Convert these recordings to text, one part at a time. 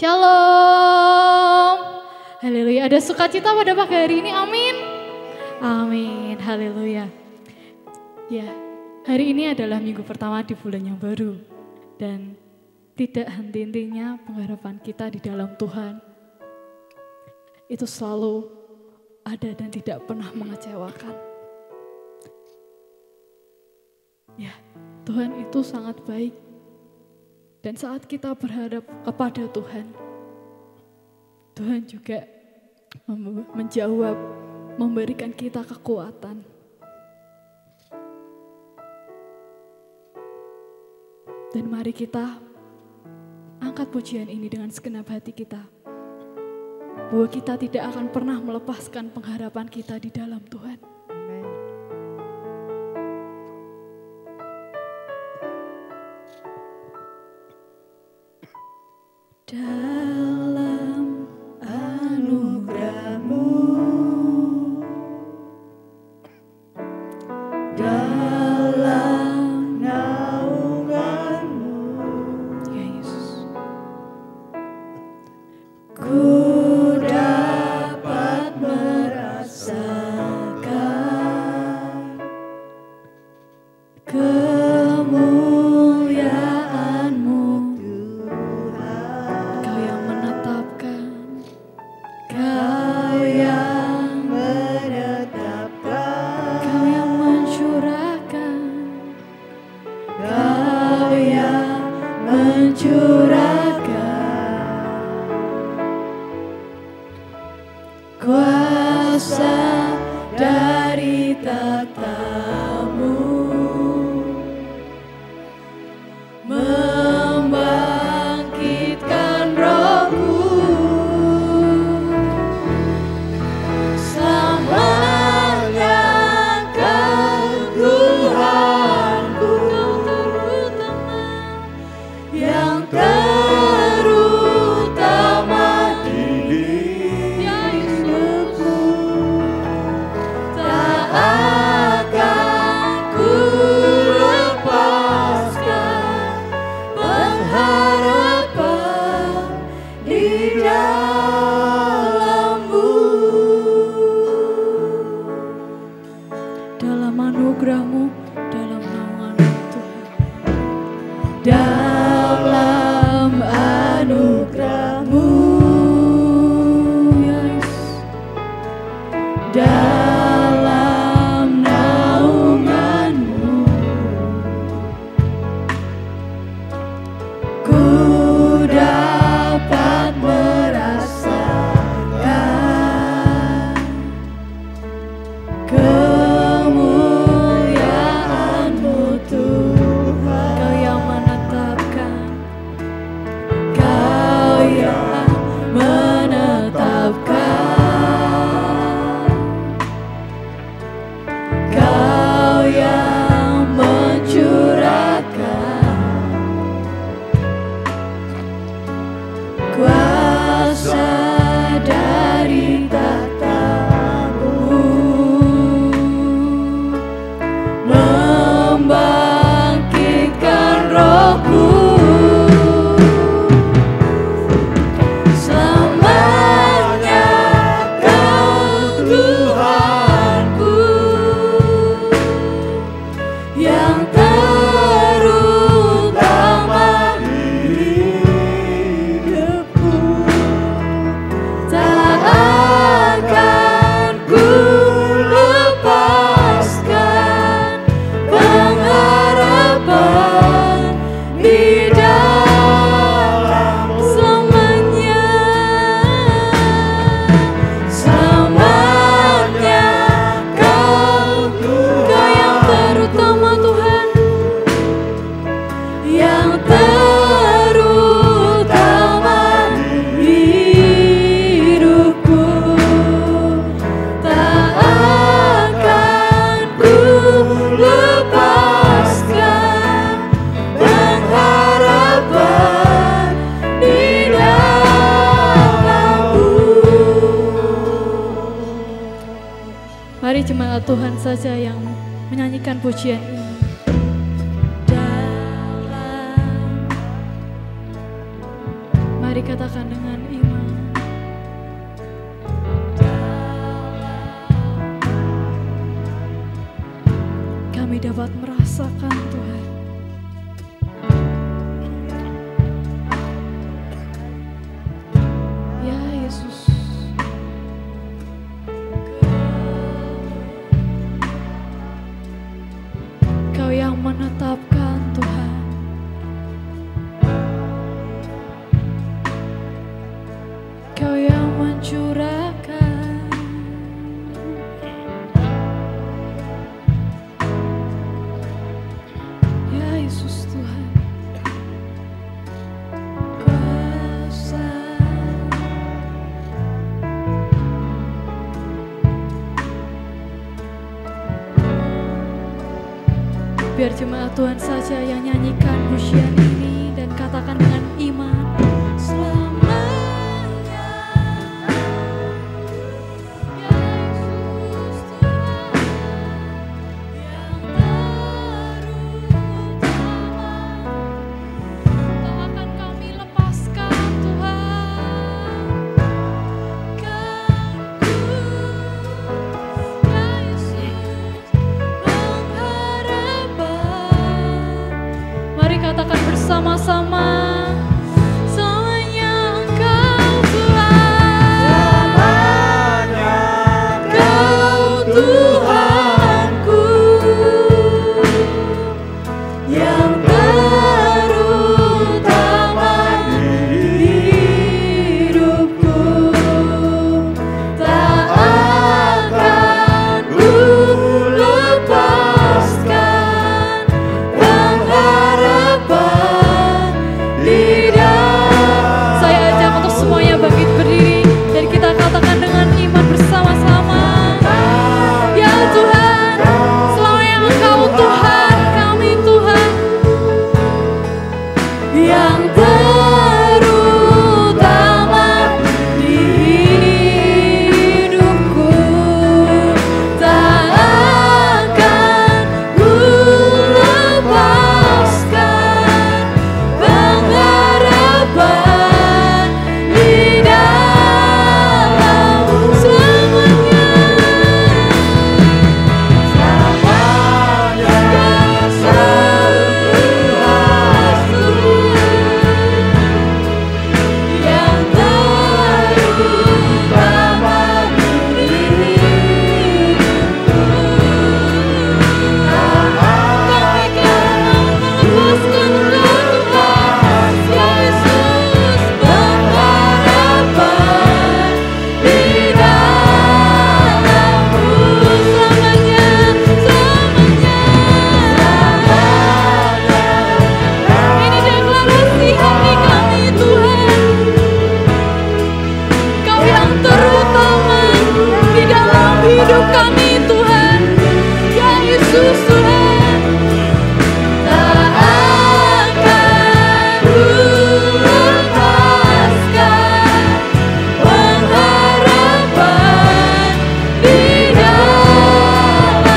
Shalom. Haleluya. Ada sukacita pada pagi hari ini. Amin. Amin. Haleluya. Ya, hari ini adalah minggu pertama di bulan yang baru. Dan tidak henti-hentinya pengharapan kita di dalam Tuhan. Itu selalu ada dan tidak pernah mengecewakan. Ya, Tuhan itu sangat baik. Dan saat kita berharap kepada Tuhan, Tuhan juga menjawab, memberikan kita kekuatan. Dan mari kita angkat pujian ini dengan segenap hati kita. Bahwa kita tidak akan pernah melepaskan pengharapan kita di dalam Tuhan. Dalam anugerah-Mu, dalam naungan-Mu, ya Yesus, ku dapat merasakan kemuliaan-Mu. Kuasa dari tata-Mu membangkitkan rohku, selamanya Kau Tuhanku yang terutama di hidupku. Tak akan ku lepaskan pengharapan di dalam-Mu. Dalam anugerah-Mu, dalam naungan-Mu Tuhan. Dalam anugerah-Mu, yes. Dalam naungan-Mu, ku dapat merasakan kemuliaan-Mu Tuhan. Kau yang menetapkan, Kau yang menetapkan, Kau yang mencurahkan kuasa dari tata-Mu, membangkitkan rohku, selamanya Kau Tuhanku yang terutama di hidupku. Tak akan ku lepaskan pengharapan di dalam selamanya. Selamanya Kau yang terutama Tuhan, yang terutama di hidupku. Tak akan ku lepaskan pengharapan di dalam-Mu. Mari jemaat Tuhan saja yang menyanyikan pujian ini. Dalam Mari katakan dengan iman. Kami dapat merasakan Tuhan. Ya Yesus. Kau yang menetapkan Tuhan. Kau yang mencurahkan. Ya Yesus Tuhan. Kuasa. Biar jemaat Tuhan saja yang nyanyikan pujian ini dan katakan dengan iman. Katakan bersama-sama, selamanya Engkau Tuhan, selamanya Engkau Tuhanku, yang terutama di hidupku, tak akan ku lepaskan pengharapan. Saya ajak untuk semuanya bangkit berdiri dan kita katakan dengan iman bersama-sama. Ya Tuhan, selamanya Engkau Tuhan, kami Tuhan, yang terutama di hidupku, tak akan ku lepaskan pengharapan di dalam selamanya. Selamanya yang terutama di hidupku, kami akan melepaskan Tuhan Yesus, pengharapan di dalam-Mu selamanya, selamanya. Ini deklarasi hati kami Tuhan, Kau yang terutama di dalam hidup kami Tuhan. Ya Yesus Tuhan, tak akan ku lepaskan pengharapan di dalam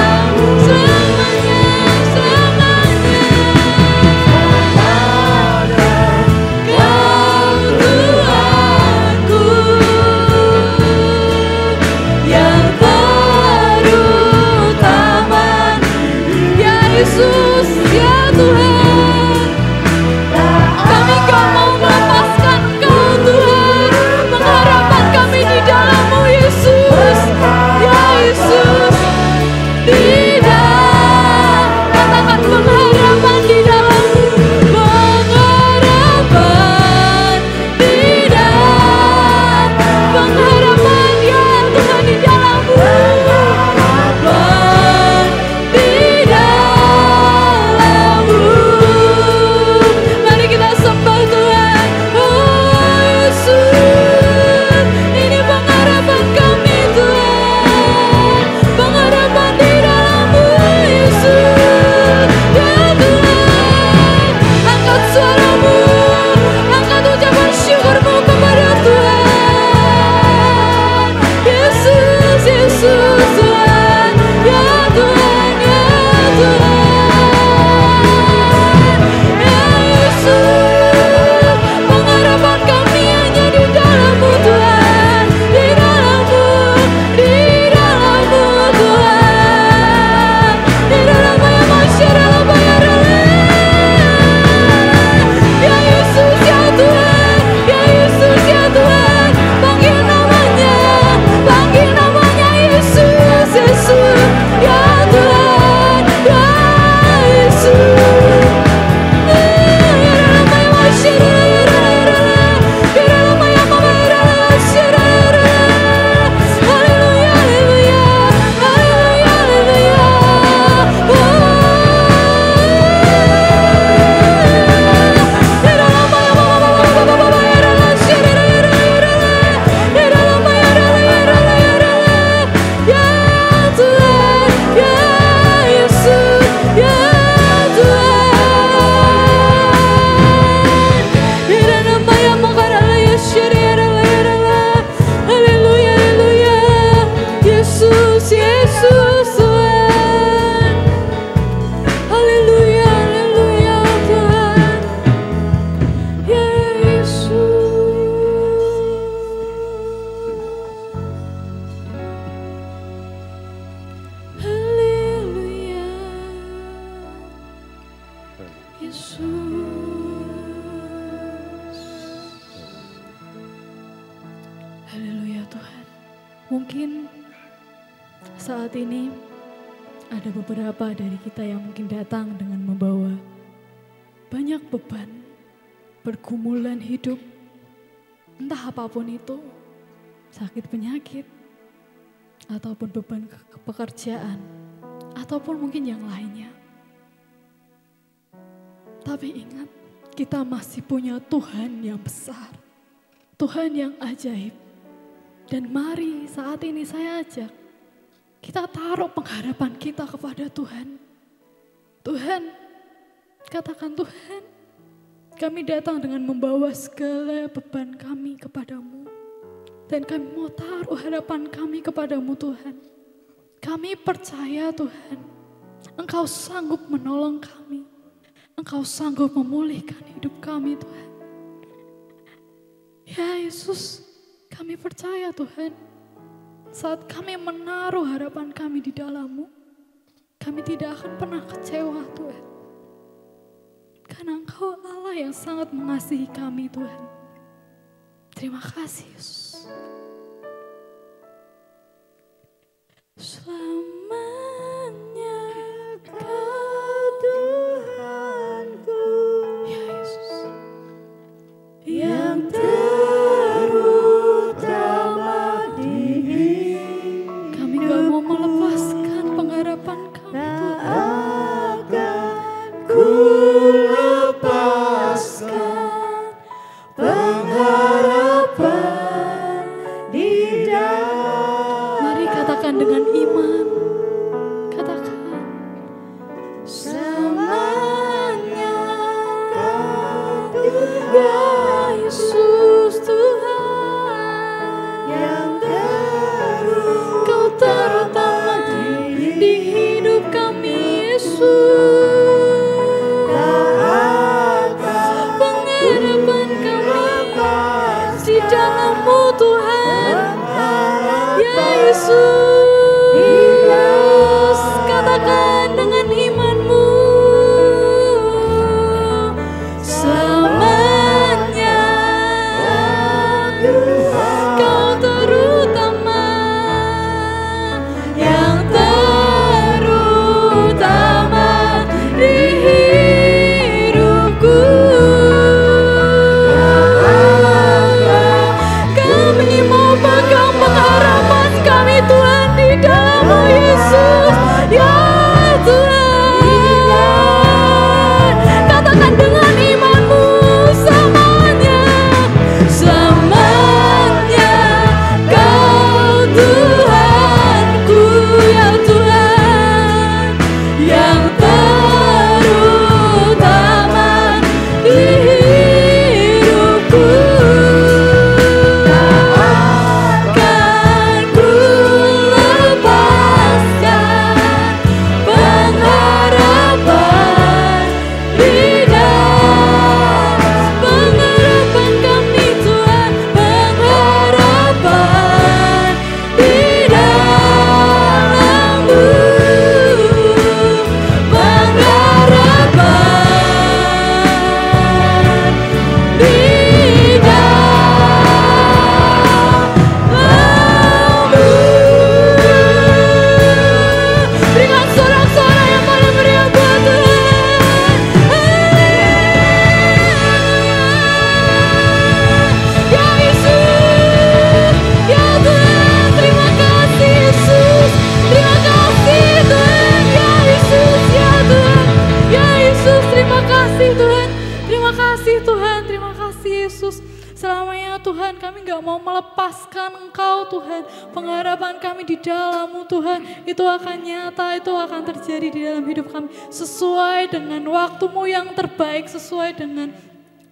selamanya, selamanya. Kau Tuhanku, yang terutama. Ya mungkin saat ini ada beberapa dari kita yang mungkin datang dengan membawa banyak beban, pergumulan hidup, entah apapun itu, sakit penyakit, ataupun beban pekerjaan, ataupun mungkin yang lainnya. Tapi ingat, kita masih punya Tuhan yang besar, Tuhan yang ajaib. Dan mari saat ini saya ajak, kita taruh pengharapan kita kepada Tuhan. Tuhan, katakan Tuhan, kami datang dengan membawa segala beban kami kepadamu. Dan kami mau taruh harapan kami kepadamu Tuhan. Kami percaya Tuhan, Engkau sanggup menolong kami. Engkau sanggup memulihkan hidup kami Tuhan. Ya Yesus, kami percaya Tuhan. Saat kami menaruh harapan kami di dalam-Mu, kami tidak akan pernah kecewa Tuhan. Karena Engkau Allah yang sangat mengasihi kami Tuhan. Terima kasih Yesus. Selamanya Kau Tuhanku, ya Yesus, yang terutama di hidup. Kami gak mau melepaskan pengharapan kami Tuhan. Ku lepaskan pengharapan di dalam. Mari katakan dengan iman. Katakan. Selamanya Kau Tuhan, Yesus Tuhan, yang Kau terutama di hidup kami Yesus. Pengharapan kami di dalam-Mu Tuhan, ya Yesus. Katakan dengan iman-Mu. Selamanya Kau terutama, yang terutama di hidupku. Kami mau pegang pengharapan kami Tuhan di dalam-Mu Yesus, ya Tuhan. Katakan dengan iman-Mu. Selamanya, selamanya Kau Tuhanku, ya Tuhan, yang terutama di hidupku. Takkan ku lepaskan pengharapan di dalam. Pengharapan kami Tuhan, pengharapan di dalam-Mu. Pengharapan di dalam-Mu. Berikan sorak-sorak yang paling meriah buat Tuhan. Ya Yesus, ya Tuhan, terima kasih Yesus. Terima kasih Tuhan, ya Yesus, ya Tuhan. Ya Yesus, terima kasih Tuhan. Terima kasih Tuhan, terima kasih Yesus. Selamanya Tuhan, kami gak mau melepaskan Engkau Tuhan. Pengharapan kami di dalam-Mu Tuhan, itu akan nyata, itu akan terjadi di dalam hidup kami. Sesuai dengan waktu-Mu yang terbaik, sesuai dengan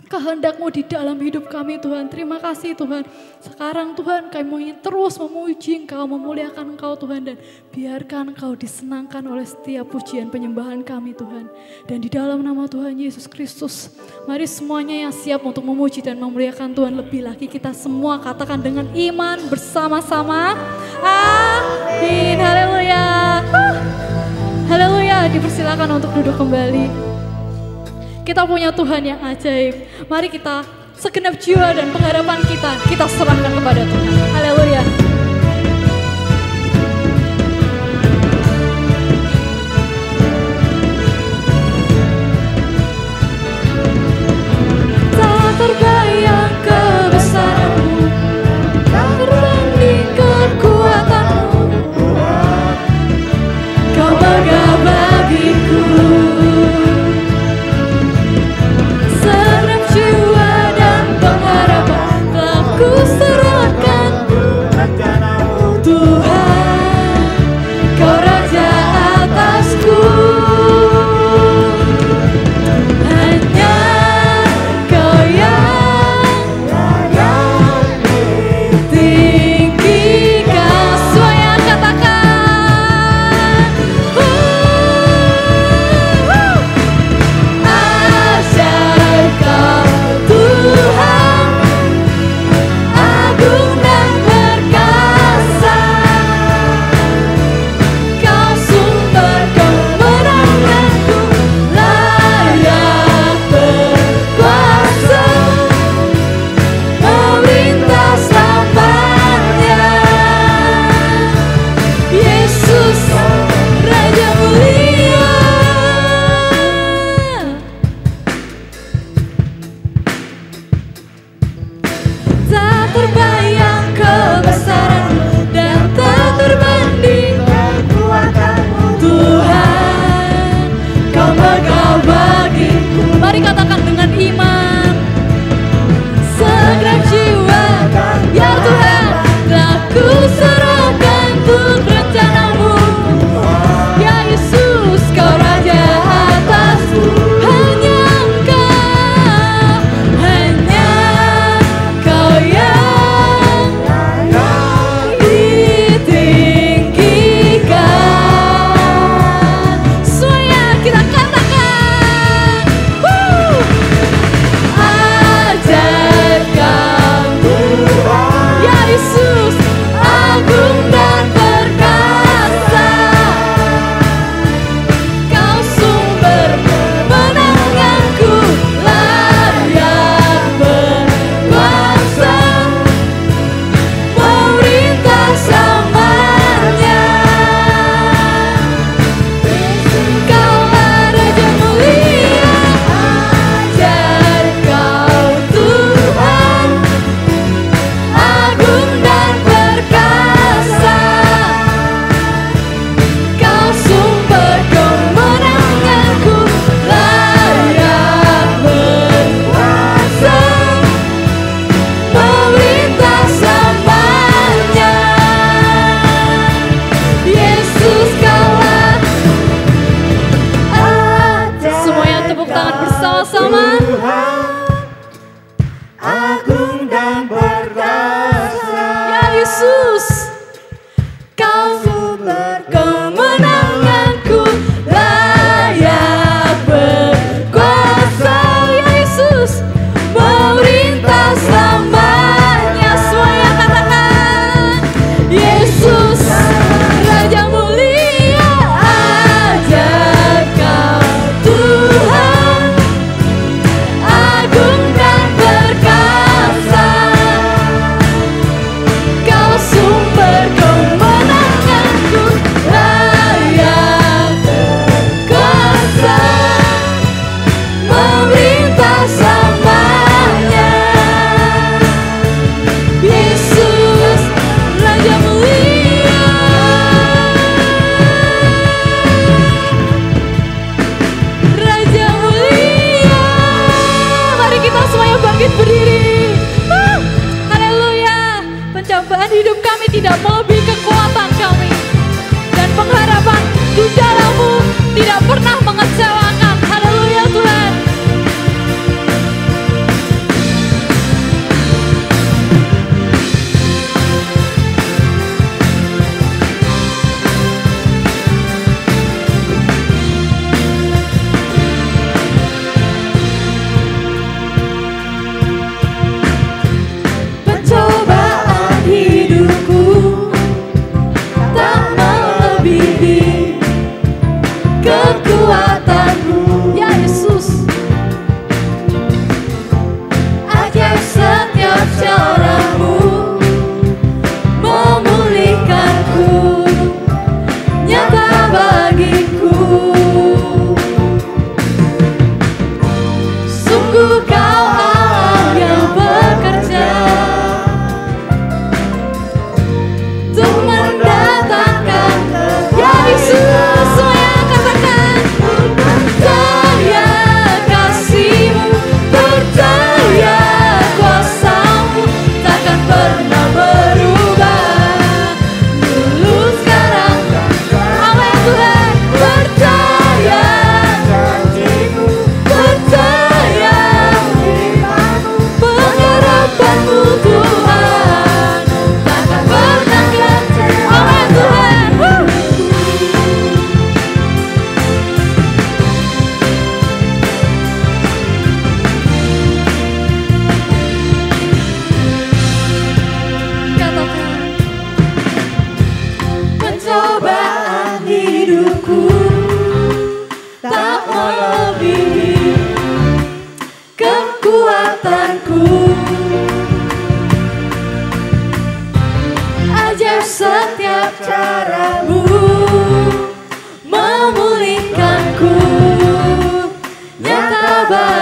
kehendak-Mu di dalam hidup kami Tuhan. Terima kasih Tuhan. Sekarang Tuhan kami mau terus memuji Engkau, memuliakan Engkau Tuhan. Dan biarkan Engkau disenangkan oleh setiap pujian penyembahan kami Tuhan. Dan di dalam nama Tuhan Yesus Kristus, mari semuanya yang siap untuk memuji dan memuliakan Tuhan lebih lagi, kita semua katakan dengan iman bersama-sama. Amin. Haleluya. Haleluya. Dipersilakan untuk duduk kembali. Kita punya Tuhan yang ajaib. Mari kita segenap jiwa dan pengharapan kita serahkan kepada Tuhan. Haleluya.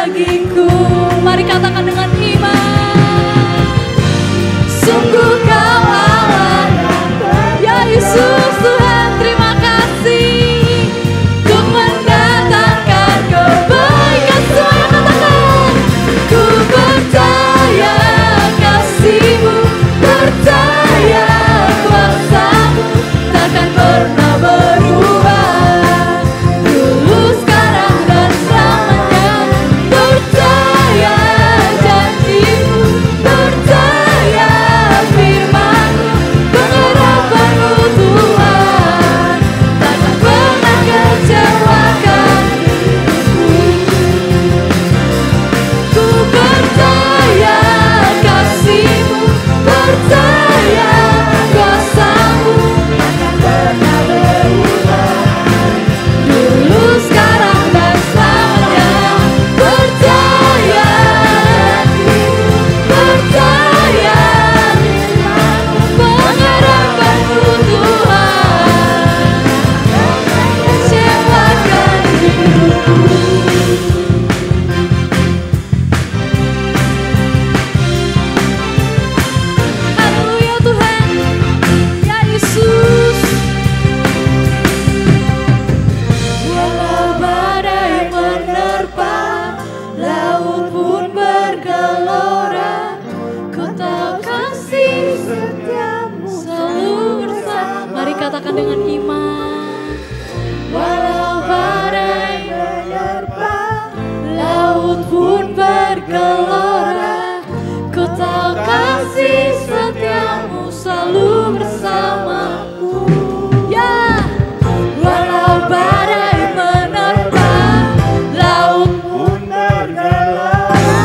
bagiku. Mari katakan dengan iman. Sungguh kau Allah ya Yesus Tuhan, terima kasih untuk mendatangkan kebaikan. Semua katakan, ku percaya kasih-Mu, percaya kuasa-Mu takkan pernah berubah, dulu sekarang dan selamanya. Percaya janji-Mu, percaya firman-Mu, pengharapan-Mu Tuhan takkan pernah kecewakan hidupku. Ku percaya kasih-Mu, percaya kuasa-Mu takkan pernah berubah, dulu sekarang dan selamanya. Percaya janji-Mu, percaya firman-Mu, pengharapan-Mu Tuhan takkan kecewakan hidupku. Haleluya Tuhan, ya Yesus. Walau badai menerpa, laut pun bergelora, ku tahu kasih setiamu selalu bersama. Mari katakan dengan iman. Walau badai menerpa, laut pun bergelora, ku tahu kasih setiamu selalu bersamaku. Ya, walau badai menerpa, laut pun bergelora,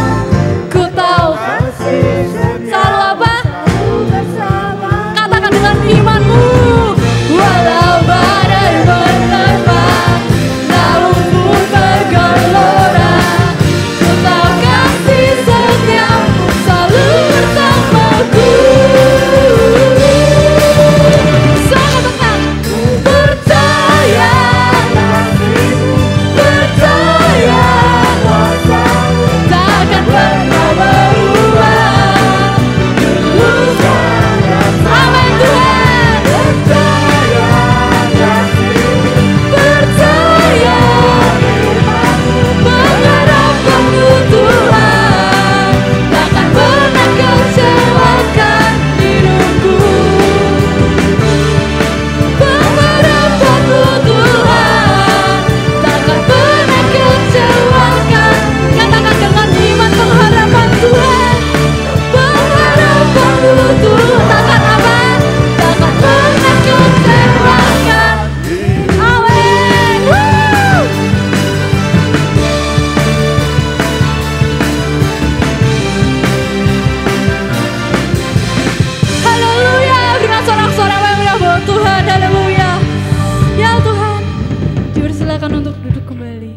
ku tahu kasih selalu apa? Katakan dengan imanmu. Walau badai menerpa, laut pun bergelora, ku tahu kasih setiamu selalu bersamaku. Sangat tenang. Percaya kasih-Mu, percaya kuasa-Mu takkan pernah berubah, dulu sekarang. Amin Tuhan. Percaya kasih-Mu, percaya firman-Mu, pengharapan-Mu Tuhan takkan pernah kecewakan hidupku. Pengharapan-Mu Tuhan takkan pernah kecewakan. Katakan dengan iman, pengharapan Tuhan, pengharapan-Mu Tuhan takkan apa? Takkan pernah kecewakan. Amin. Woo! Haleluya, berikan sorak-sorak yang indah buat Tuhan. Haleluya. Ya Tuhan, dipersilakan untuk duduk kembali.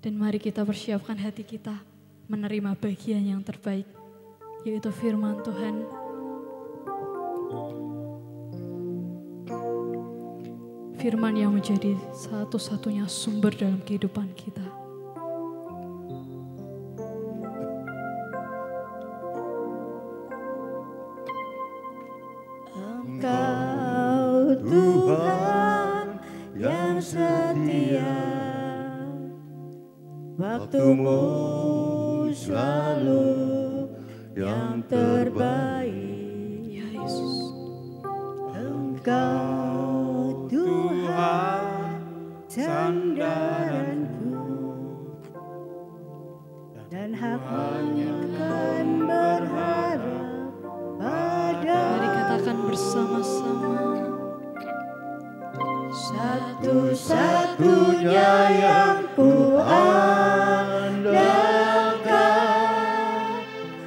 Dan mari kita persiapkan hati kita menerima bagian yang terbaik, yaitu firman Tuhan. Firman yang menjadi satu-satunya sumber dalam kehidupan kita. Engkau Tuhan yang setia, waktu-Mu selalu yang terbaik. Ya Yesus. Engkau Tuhan sandaranku, dan hanya akan berharap pada Mari katakan bersama-sama. satu-satunya yang ku andalkan,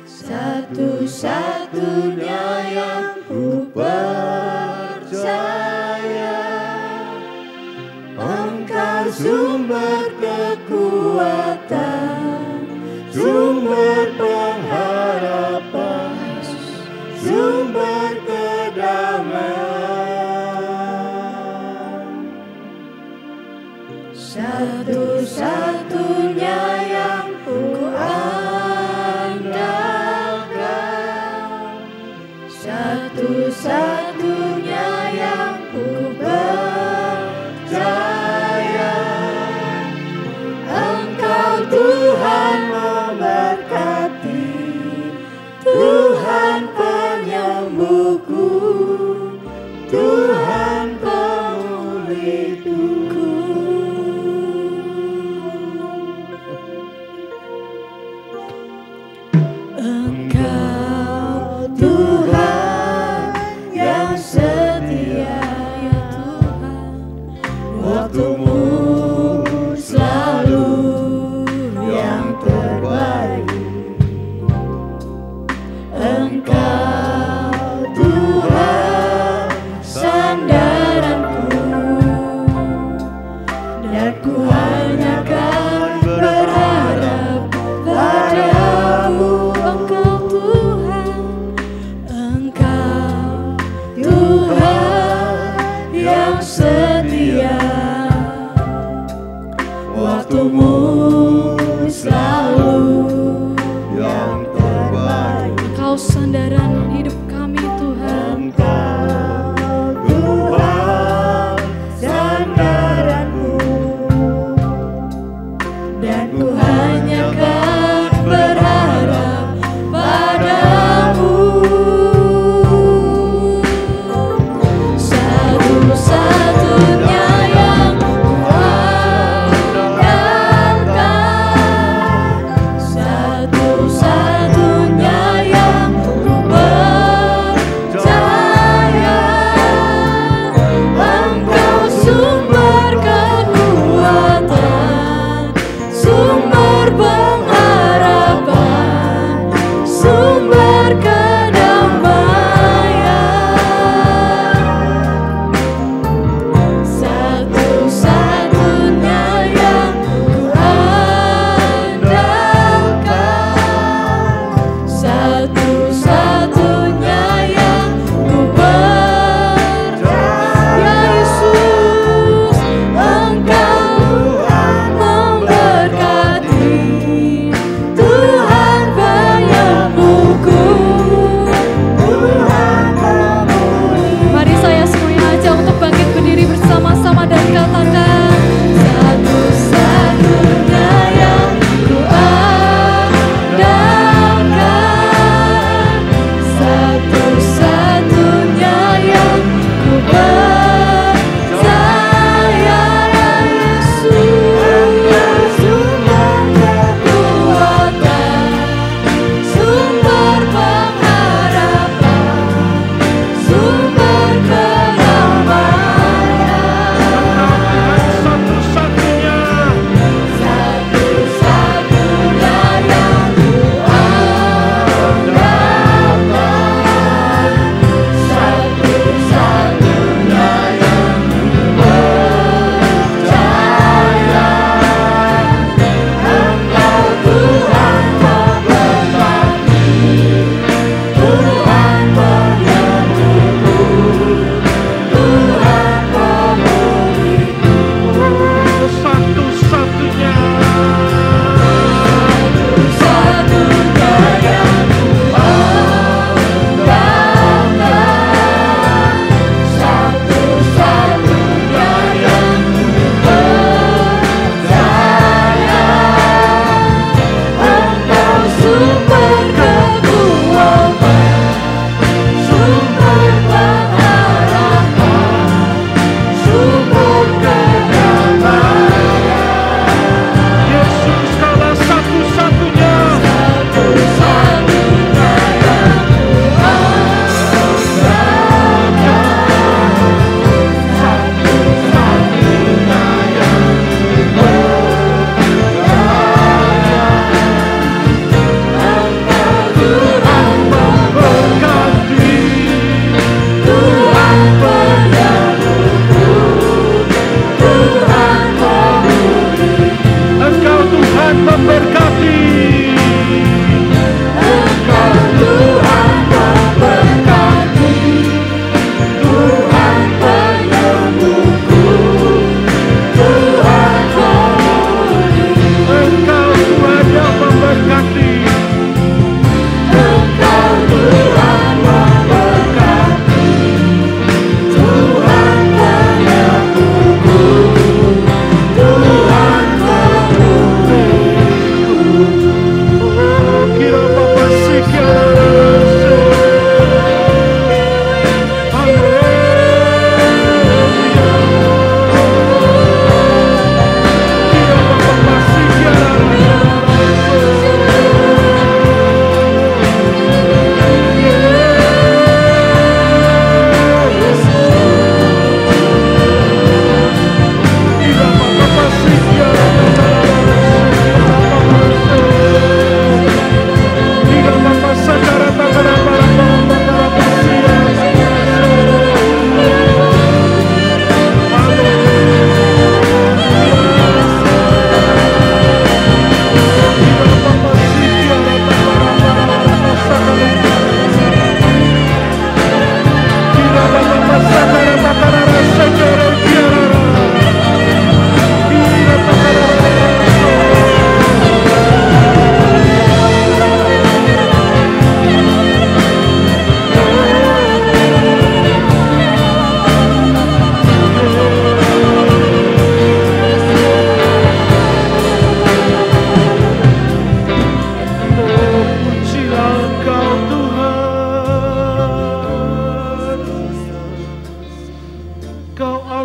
satu-satunya yang ku percaya. Engkau sumber kekuatan, sumber pengharapan, sumber kedamaian. Satu-satunya yang ku andalkan, satu-satunya yang ku percaya. Engkau Tuhan memberkati, Tuhan penyembuhku, Tuhan pemulihku. Engkau Tuhan yang setia, ya Tuhan, waktumu selalu yang terbaik. Engkau Tuhan sandaranku, dan ku hanya akan berharap padamu. Engkau Tuhan yang setia, waktumu selalu yang terbaik. Engkau sandaran hidup kami Tuhan. Engkau Tuhan sandaranku, dan ku hanya akan berharap padamu. Satu-satunya yang ku andalkan,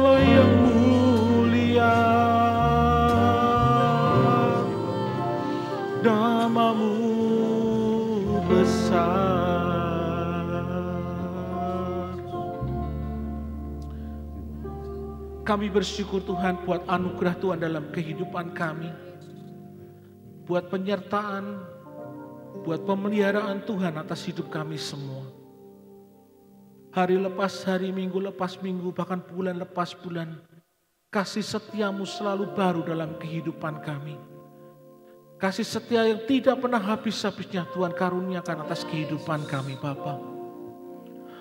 Allah yang mulia, nama-Mu besar. Kami bersyukur Tuhan buat anugerah Tuhan dalam kehidupan kami, buat penyertaan, buat pemeliharaan Tuhan atas hidup kami semua. Hari lepas hari, minggu lepas minggu, bahkan bulan lepas bulan, kasih setia-Mu selalu baru dalam kehidupan kami. Kasih setia yang tidak pernah habis-habisnya Tuhan karuniakan atas kehidupan kami Bapa.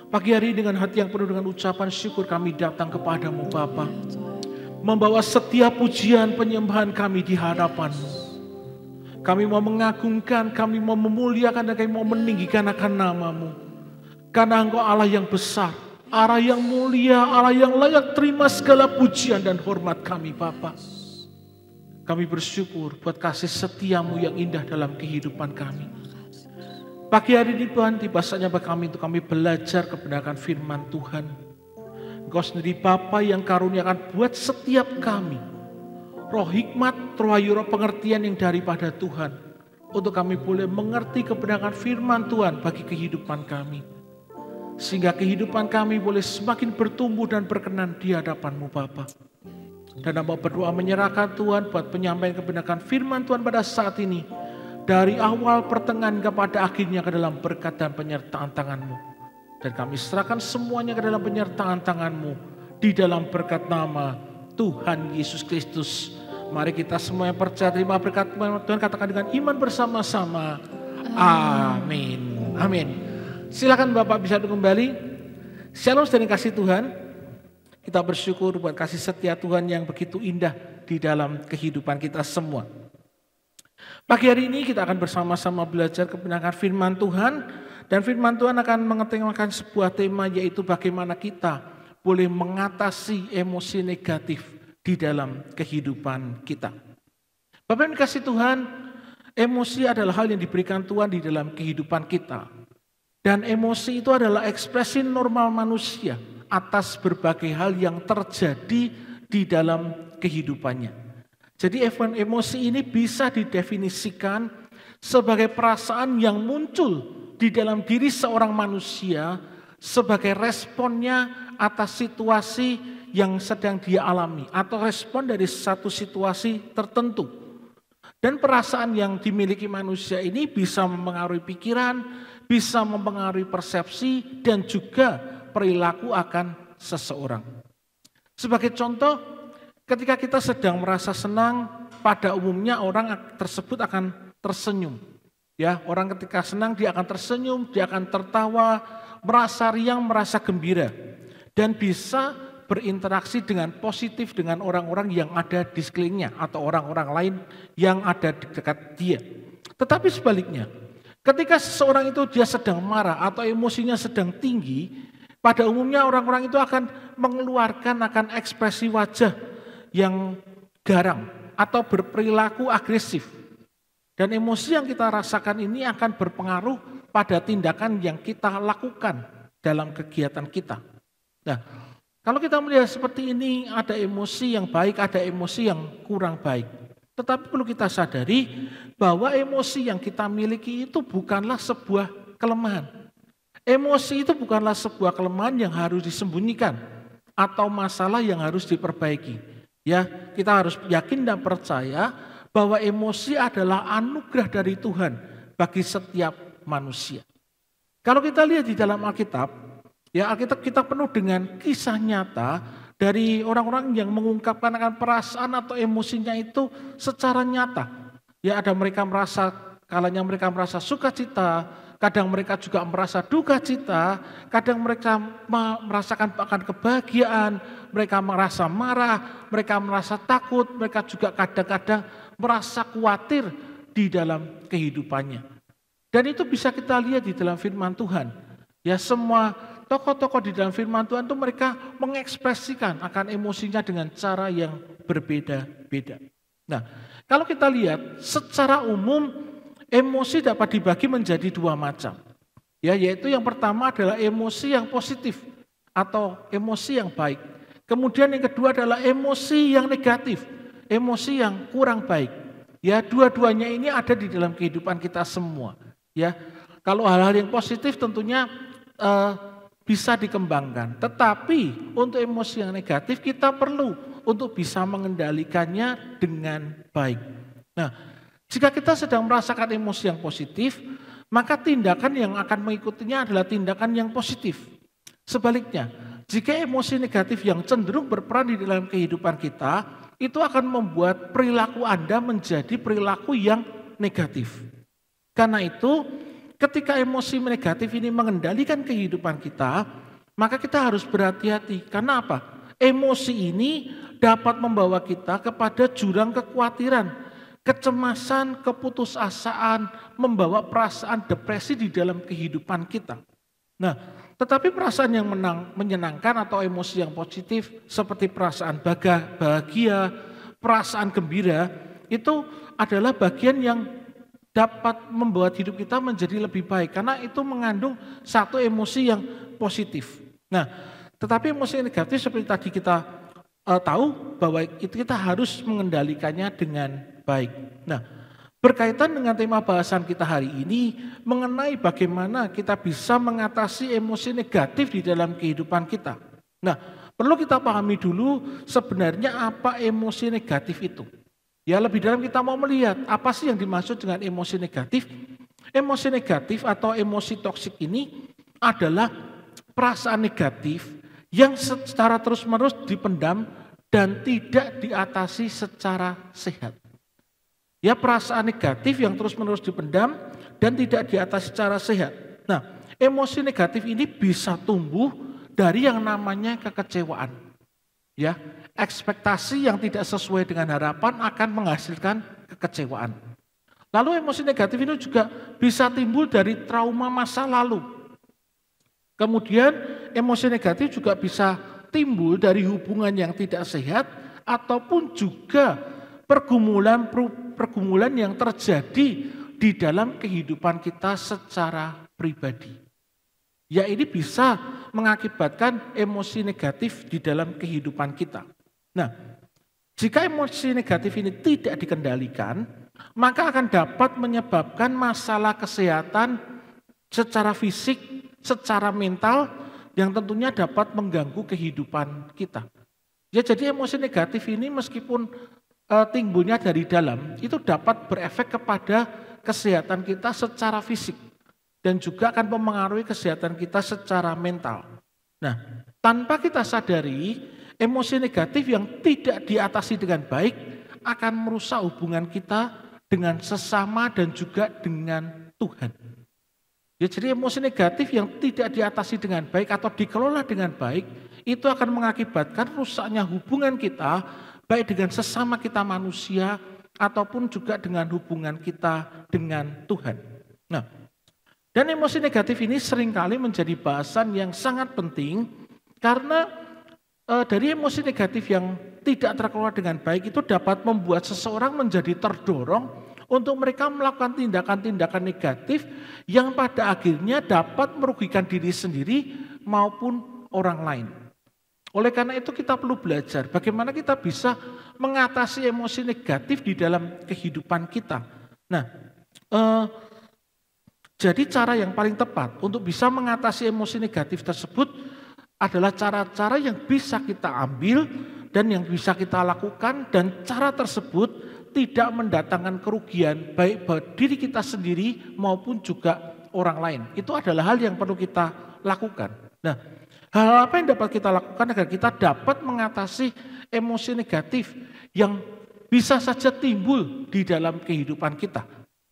Pagi hari dengan hati yang penuh dengan ucapan syukur kami datang kepadamu Bapa. Membawa setiap pujian penyembahan kami di hadapan-Mu. Kami mau mengagungkan, kami mau memuliakan, dan kami mau meninggikan akan nama-Mu. Karena Engkau Allah yang besar, Allah yang mulia, Allah yang layak terima segala pujian dan hormat kami Bapa. Kami bersyukur buat kasih setia-Mu yang indah dalam kehidupan kami. Pagi hari ini Tuhan, tiba saatnya bagi kami untuk kami belajar kebenaran firman Tuhan. Engkau sendiri Bapa yang karuniakan buat setiap kami roh hikmat, roh ayu, roh pengertian yang daripada Tuhan, untuk kami boleh mengerti kebenaran firman Tuhan bagi kehidupan kami. Sehingga kehidupan kami boleh semakin bertumbuh dan berkenan di hadapan-Mu Bapa. Dan hamba berdoa menyerahkan Tuhan buat penyampaian kebenaran firman Tuhan pada saat ini. Dari awal pertengahan kepada akhirnya ke dalam berkat dan penyertaan tangan-Mu. Dan kami serahkan semuanya ke dalam penyertaan tangan-Mu. Di dalam berkat nama Tuhan Yesus Kristus. Mari kita semua yang percaya terima berkat Tuhan katakan dengan iman bersama-sama. Amin. Amin. Silakan Bapak bisa kembali. Shalom dan kasih Tuhan. Kita bersyukur buat kasih setia Tuhan yang begitu indah di dalam kehidupan kita semua. Pagi hari ini kita akan bersama-sama belajar kebenaran firman Tuhan. Dan firman Tuhan akan mengetengahkan sebuah tema, yaitu bagaimana kita boleh mengatasi emosi negatif di dalam kehidupan kita. Bapak yang dikasih Tuhan, emosi adalah hal yang diberikan Tuhan di dalam kehidupan kita. Dan emosi itu adalah ekspresi normal manusia atas berbagai hal yang terjadi di dalam kehidupannya. Jadi emosi ini bisa didefinisikan sebagai perasaan yang muncul di dalam diri seorang manusia sebagai responnya atas situasi yang sedang dia alami atau respon dari satu situasi tertentu. Dan perasaan yang dimiliki manusia ini bisa mempengaruhi pikiran, bisa mempengaruhi persepsi dan juga perilaku akan seseorang. Sebagai contoh, ketika kita sedang merasa senang, pada umumnya orang tersebut akan tersenyum. Ya, orang ketika senang dia akan tersenyum, dia akan tertawa, merasa riang, merasa gembira, dan bisa berinteraksi dengan positif dengan orang-orang yang ada di sekelilingnya atau orang-orang lain yang ada di dekat dia. Tetapi sebaliknya, ketika seseorang itu dia sedang marah atau emosinya sedang tinggi, pada umumnya orang-orang itu akan mengeluarkan akan ekspresi wajah yang garang atau berperilaku agresif. Dan emosi yang kita rasakan ini akan berpengaruh pada tindakan yang kita lakukan dalam kegiatan kita. Nah, kalau kita melihat seperti ini, ada emosi yang baik, ada emosi yang kurang baik. Tetapi perlu kita sadari bahwa emosi yang kita miliki itu bukanlah sebuah kelemahan. Emosi itu bukanlah sebuah kelemahan yang harus disembunyikan atau masalah yang harus diperbaiki. Ya, kita harus yakin dan percaya bahwa emosi adalah anugerah dari Tuhan bagi setiap manusia. Kalau kita lihat di dalam Alkitab, ya Alkitab kita penuh dengan kisah nyata dari orang-orang yang mengungkapkan akan perasaan atau emosinya itu secara nyata. Ya, ada mereka merasa, kalanya mereka merasa sukacita, kadang mereka juga merasa duka cita, kadang mereka merasakan akan kebahagiaan, mereka merasa marah, mereka merasa takut, mereka juga kadang-kadang merasa khawatir di dalam kehidupannya. Dan itu bisa kita lihat di dalam firman Tuhan. Ya, semua tokoh-tokoh di dalam firman Tuhan itu mereka mengekspresikan akan emosinya dengan cara yang berbeda-beda. Nah, kalau kita lihat secara umum emosi dapat dibagi menjadi dua macam. Ya, yaitu yang pertama adalah emosi yang positif atau emosi yang baik. Kemudian yang kedua adalah emosi yang negatif, emosi yang kurang baik. Ya, dua-duanya ini ada di dalam kehidupan kita semua. Ya, kalau hal-hal yang positif tentunya bisa dikembangkan. Tetapi untuk emosi yang negatif kita perlu untuk bisa mengendalikannya dengan baik. Nah, jika kita sedang merasakan emosi yang positif, maka tindakan yang akan mengikutinya adalah tindakan yang positif. Sebaliknya, jika emosi negatif yang cenderung berperan di dalam kehidupan kita, itu akan membuat perilaku Anda menjadi perilaku yang negatif. Karena itu, ketika emosi negatif ini mengendalikan kehidupan kita, maka kita harus berhati-hati. Karena apa? Emosi ini dapat membawa kita kepada jurang kekhawatiran, kecemasan, keputusasaan, membawa perasaan depresi di dalam kehidupan kita. Nah, tetapi perasaan yang menyenangkan atau emosi yang positif seperti perasaan bahagia, perasaan gembira, itu adalah bagian yang dapat membuat hidup kita menjadi lebih baik karena itu mengandung satu emosi yang positif. Nah, tetapi emosi negatif seperti tadi kita tahu bahwa itu kita harus mengendalikannya dengan baik. Nah, berkaitan dengan tema bahasan kita hari ini mengenai bagaimana kita bisa mengatasi emosi negatif di dalam kehidupan kita. Nah, perlu kita pahami dulu sebenarnya apa emosi negatif itu. Ya, lebih dalam kita mau melihat apa sih yang dimaksud dengan emosi negatif. Emosi negatif atau emosi toksik ini adalah perasaan negatif yang secara terus-menerus dipendam dan tidak diatasi secara sehat. Ya, perasaan negatif yang terus-menerus dipendam dan tidak diatasi secara sehat. Nah, emosi negatif ini bisa tumbuh dari yang namanya kekecewaan. Ya, ekspektasi yang tidak sesuai dengan harapan akan menghasilkan kekecewaan. Lalu emosi negatif ini juga bisa timbul dari trauma masa lalu. Kemudian emosi negatif juga bisa timbul dari hubungan yang tidak sehat ataupun juga pergumulan yang terjadi di dalam kehidupan kita secara pribadi. Ya, ini bisa mengakibatkan emosi negatif di dalam kehidupan kita. Nah, jika emosi negatif ini tidak dikendalikan, maka akan dapat menyebabkan masalah kesehatan secara fisik, secara mental, yang tentunya dapat mengganggu kehidupan kita. Ya, jadi emosi negatif ini meskipun timbulnya dari dalam, itu dapat berefek kepada kesehatan kita secara fisik dan juga akan mempengaruhi kesehatan kita secara mental. Nah, tanpa kita sadari, emosi negatif yang tidak diatasi dengan baik akan merusak hubungan kita dengan sesama dan juga dengan Tuhan. Ya, jadi emosi negatif yang tidak diatasi dengan baik atau dikelola dengan baik, itu akan mengakibatkan rusaknya hubungan kita, baik dengan sesama kita manusia, ataupun juga dengan hubungan kita dengan Tuhan. Nah, dan emosi negatif ini seringkali menjadi bahasan yang sangat penting, karena dari emosi negatif yang tidak terkelola dengan baik itu dapat membuat seseorang menjadi terdorong untuk mereka melakukan tindakan-tindakan negatif yang pada akhirnya dapat merugikan diri sendiri maupun orang lain. Oleh karena itu kita perlu belajar bagaimana kita bisa mengatasi emosi negatif di dalam kehidupan kita. Nah, jadi cara yang paling tepat untuk bisa mengatasi emosi negatif tersebut adalah cara-cara yang bisa kita ambil dan yang bisa kita lakukan, dan cara tersebut tidak mendatangkan kerugian baik buat diri kita sendiri maupun juga orang lain. Itu adalah hal yang perlu kita lakukan. Nah, hal apa yang dapat kita lakukan agar kita dapat mengatasi emosi negatif yang bisa saja timbul di dalam kehidupan kita.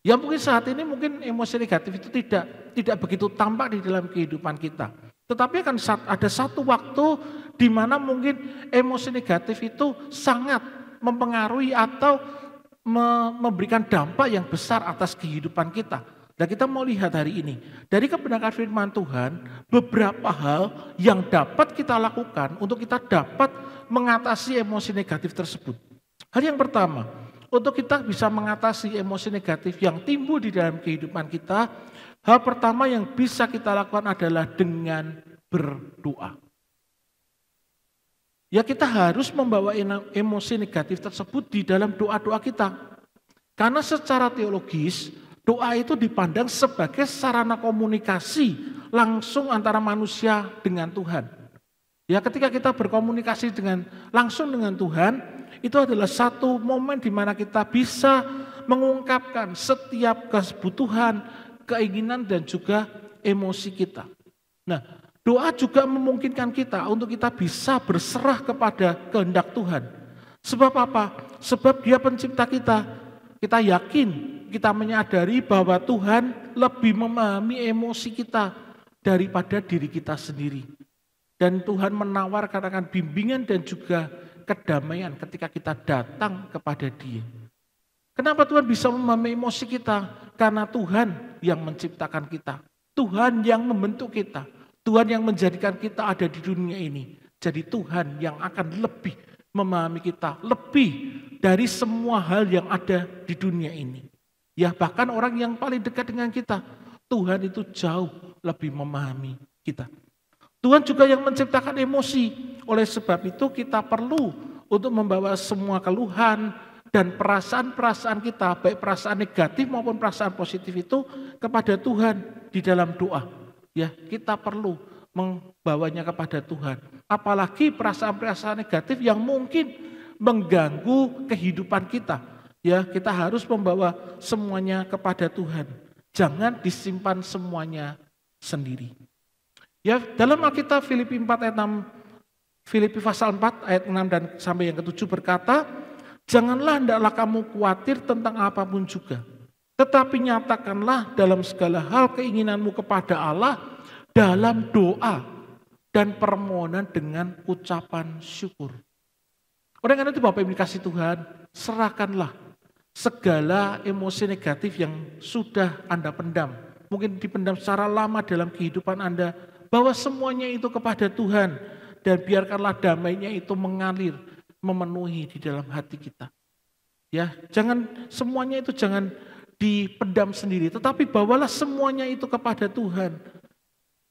Ya, mungkin saat ini mungkin emosi negatif itu tidak begitu tampak di dalam kehidupan kita. Tetapi akan ada satu waktu di mana mungkin emosi negatif itu sangat mempengaruhi atau memberikan dampak yang besar atas kehidupan kita. Dan kita mau lihat hari ini, dari kebenaran firman Tuhan, beberapa hal yang dapat kita lakukan untuk kita dapat mengatasi emosi negatif tersebut. Hal yang pertama, untuk kita bisa mengatasi emosi negatif yang timbul di dalam kehidupan kita, hal pertama yang bisa kita lakukan adalah dengan berdoa. ya kita harus membawa emosi negatif tersebut di dalam doa-doa kita. Karena secara teologis, doa itu dipandang sebagai sarana komunikasi langsung antara manusia dengan Tuhan. Ya, ketika kita berkomunikasi langsung dengan Tuhan, itu adalah satu momen di mana kita bisa mengungkapkan setiap kebutuhan, keinginan dan juga emosi kita. Nah, doa juga memungkinkan kita untuk kita bisa berserah kepada kehendak Tuhan. Sebab apa? Sebab Dia pencipta kita. Kita yakin, kita menyadari bahwa Tuhan lebih memahami emosi kita daripada diri kita sendiri. Dan Tuhan menawarkan akan bimbingan dan juga kedamaian ketika kita datang kepada Dia. Kenapa Tuhan bisa memahami emosi kita? Karena Tuhan yang menciptakan kita. Tuhan yang membentuk kita. Tuhan yang menjadikan kita ada di dunia ini. Jadi Tuhan yang akan lebih memahami kita. Lebih dari semua hal yang ada di dunia ini. Ya, bahkan orang yang paling dekat dengan kita. Tuhan itu jauh lebih memahami kita. Tuhan juga yang menciptakan emosi. Oleh sebab itu kita perlu untuk membawa semua keluhan dan perasaan-perasaan kita, baik perasaan negatif maupun perasaan positif itu kepada Tuhan di dalam doa. Ya, kita perlu membawanya kepada Tuhan. Apalagi perasaan-perasaan negatif yang mungkin mengganggu kehidupan kita. Ya, kita harus membawa semuanya kepada Tuhan. Jangan disimpan semuanya sendiri. Ya, dalam Alkitab Filipi 4 ayat 6, Filipi pasal 4 ayat 6 dan sampai yang ke-7 berkata, janganlah hendaklah kamu khawatir tentang apapun juga, tetapi nyatakanlah dalam segala hal keinginanmu kepada Allah dalam doa dan permohonan dengan ucapan syukur. Oleh karena itu Bapak Ibu dikasih Tuhan, serahkanlah segala emosi negatif yang sudah Anda pendam. Mungkin dipendam secara lama dalam kehidupan Anda, bawa semuanya itu kepada Tuhan dan biarkanlah damainya itu mengalir, memenuhi di dalam hati kita. Ya, semuanya itu jangan dipendam sendiri, tetapi bawalah semuanya itu kepada Tuhan.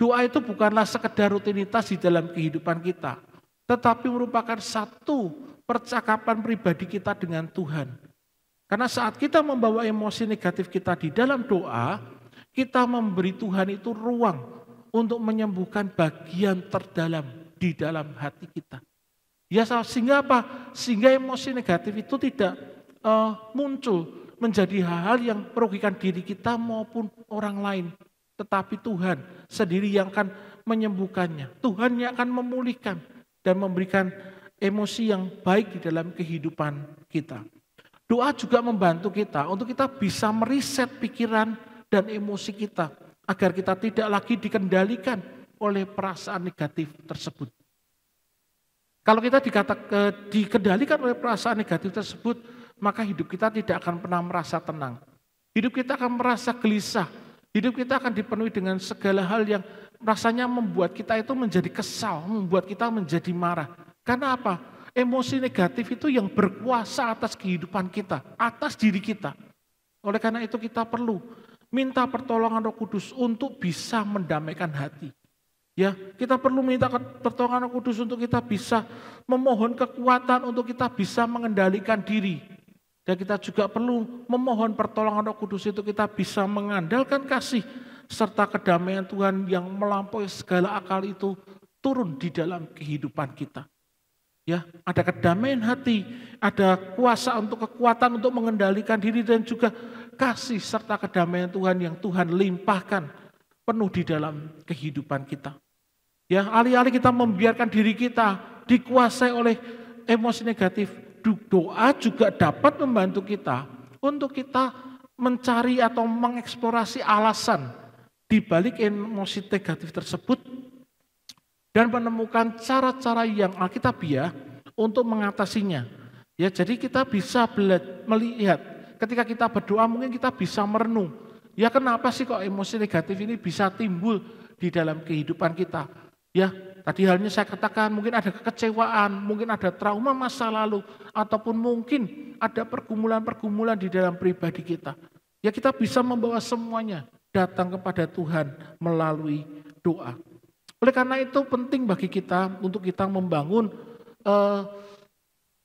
Doa itu bukanlah sekedar rutinitas di dalam kehidupan kita, tetapi merupakan satu percakapan pribadi kita dengan Tuhan. Karena saat kita membawa emosi negatif kita di dalam doa, kita memberi Tuhan itu ruang untuk menyembuhkan bagian terdalam di dalam hati kita. Ya, sehingga apa? Sehingga emosi negatif itu tidak muncul menjadi hal-hal yang merugikan diri kita maupun orang lain. Tetapi Tuhan sendiri yang akan menyembuhkannya. Tuhan yang akan memulihkan dan memberikan emosi yang baik di dalam kehidupan kita. Doa juga membantu kita untuk kita bisa meriset pikiran dan emosi kita, agar kita tidak lagi dikendalikan oleh perasaan negatif tersebut. Kalau kita dikendalikan oleh perasaan negatif tersebut, maka hidup kita tidak akan pernah merasa tenang. Hidup kita akan merasa gelisah. Hidup kita akan dipenuhi dengan segala hal yang rasanya membuat kita itu menjadi kesal, membuat kita menjadi marah. Karena apa? Emosi negatif itu yang berkuasa atas kehidupan kita, atas diri kita. Oleh karena itu kita perlu minta pertolongan Roh Kudus untuk bisa mendamaikan hati. Ya, kita perlu minta pertolongan Roh Kudus untuk kita bisa memohon kekuatan untuk kita bisa mengendalikan diri. Dan kita juga perlu memohon pertolongan Roh Kudus itu kita bisa mengandalkan kasih serta kedamaian Tuhan yang melampaui segala akal itu turun di dalam kehidupan kita. Ya, ada kedamaian hati, ada kuasa untuk kekuatan untuk mengendalikan diri dan juga kasih serta kedamaian Tuhan yang Tuhan limpahkan penuh di dalam kehidupan kita. Ya, alih-alih kita membiarkan diri kita dikuasai oleh emosi negatif, doa juga dapat membantu kita untuk kita mencari atau mengeksplorasi alasan di balik emosi negatif tersebut dan menemukan cara-cara yang alkitabiah untuk mengatasinya. Ya, jadi kita bisa melihat ketika kita berdoa mungkin kita bisa merenung. Ya, kenapa sih kok emosi negatif ini bisa timbul di dalam kehidupan kita? Ya, tadi halnya saya katakan mungkin ada kekecewaan, mungkin ada trauma masa lalu, ataupun mungkin ada pergumulan-pergumulan di dalam pribadi kita. Ya, kita bisa membawa semuanya datang kepada Tuhan melalui doa. Oleh karena itu penting bagi kita untuk kita membangun eh,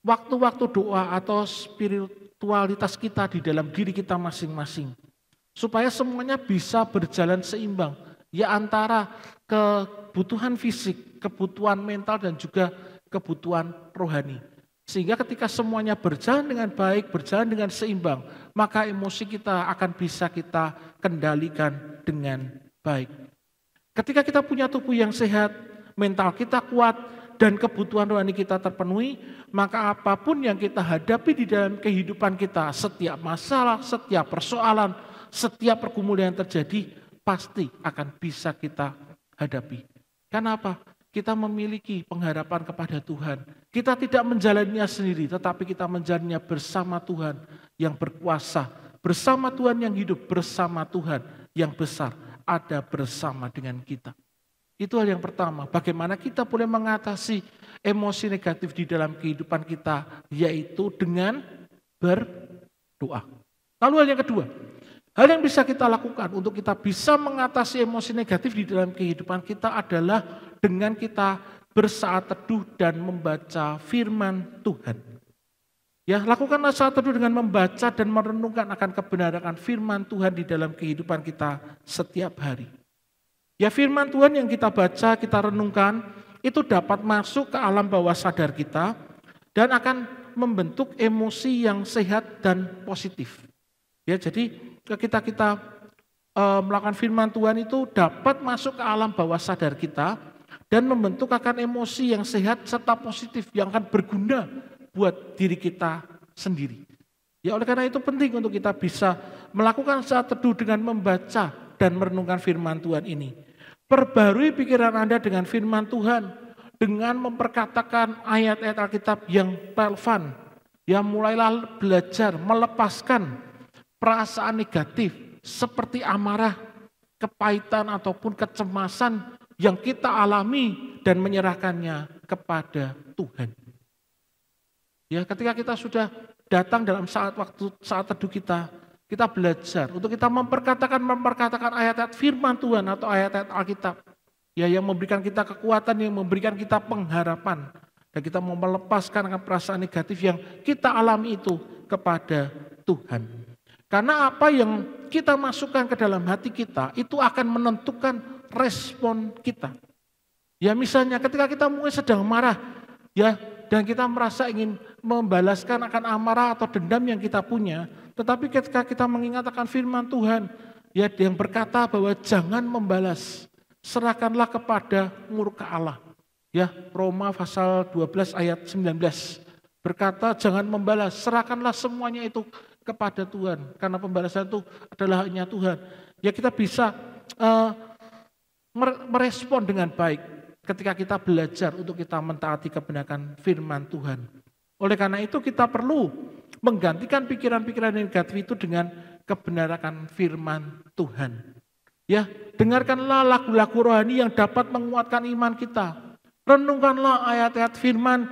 waktu-waktu doa atau spiritualitas kita di dalam diri kita masing-masing. Supaya semuanya bisa berjalan seimbang. Ya antara kebutuhan fisik, kebutuhan mental dan juga kebutuhan rohani. Sehingga ketika semuanya berjalan dengan baik, berjalan dengan seimbang, maka emosi kita akan bisa kita kendalikan dengan baik. Ketika kita punya tubuh yang sehat, mental kita kuat, dan kebutuhan rohani kita terpenuhi, maka apapun yang kita hadapi di dalam kehidupan kita, setiap masalah, setiap persoalan, setiap pergumulan yang terjadi, pasti akan bisa kita hadapi. Kenapa? Kita memiliki pengharapan kepada Tuhan. Kita tidak menjalaninya sendiri, tetapi kita menjalaninya bersama Tuhan yang berkuasa, bersama Tuhan yang hidup, bersama Tuhan yang besar, ada bersama dengan kita. Itu hal yang pertama, bagaimana kita boleh mengatasi emosi negatif di dalam kehidupan kita, yaitu dengan berdoa. Lalu hal yang kedua, hal yang bisa kita lakukan untuk kita bisa mengatasi emosi negatif di dalam kehidupan kita adalah dengan kita bersaat teduh dan membaca firman Tuhan. Ya, lakukanlah saat teduh dengan membaca dan merenungkan akan kebenaran firman Tuhan di dalam kehidupan kita setiap hari. Ya, firman Tuhan yang kita baca, kita renungkan, itu dapat masuk ke alam bawah sadar kita dan akan membentuk emosi yang sehat dan positif. Ya, jadi ketika kita melakukan firman Tuhan itu dapat masuk ke alam bawah sadar kita dan membentuk akan emosi yang sehat serta positif yang akan berguna buat diri kita sendiri. Ya, oleh karena itu penting untuk kita bisa melakukan saat teduh dengan membaca dan merenungkan firman Tuhan ini. Perbarui pikiran Anda dengan firman Tuhan, dengan memperkatakan ayat-ayat Alkitab yang relevan. Ya, mulailah belajar melepaskan perasaan negatif seperti amarah, kepahitan ataupun kecemasan yang kita alami dan menyerahkannya kepada Tuhan. Ya, ketika kita sudah datang dalam saat teduh kita belajar untuk kita memperkatakan ayat-ayat firman Tuhan atau ayat-ayat Alkitab. Ya, yang memberikan kita kekuatan, yang memberikan kita pengharapan. Dan kita mau melepaskan perasaan negatif yang kita alami itu kepada Tuhan. Karena apa yang kita masukkan ke dalam hati kita itu akan menentukan respon kita. Ya, misalnya ketika kita mungkin sedang marah, ya, dan kita merasa ingin membalaskan akan amarah atau dendam yang kita punya, tetapi ketika kita mengingat akan firman Tuhan, ya, yang berkata bahwa jangan membalas, serahkanlah kepada murka Allah. Ya, Roma pasal 12 ayat 19 berkata jangan membalas, serahkanlah semuanya itu kepada Tuhan, karena pembalasan itu adalah hanya Tuhan. Ya, kita bisa merespon dengan baik ketika kita belajar untuk kita mentaati kebenaran firman Tuhan. Oleh karena itu kita perlu menggantikan pikiran-pikiran negatif itu dengan kebenaran firman Tuhan. Ya, dengarkanlah lagu-lagu rohani yang dapat menguatkan iman kita. Renungkanlah ayat-ayat firman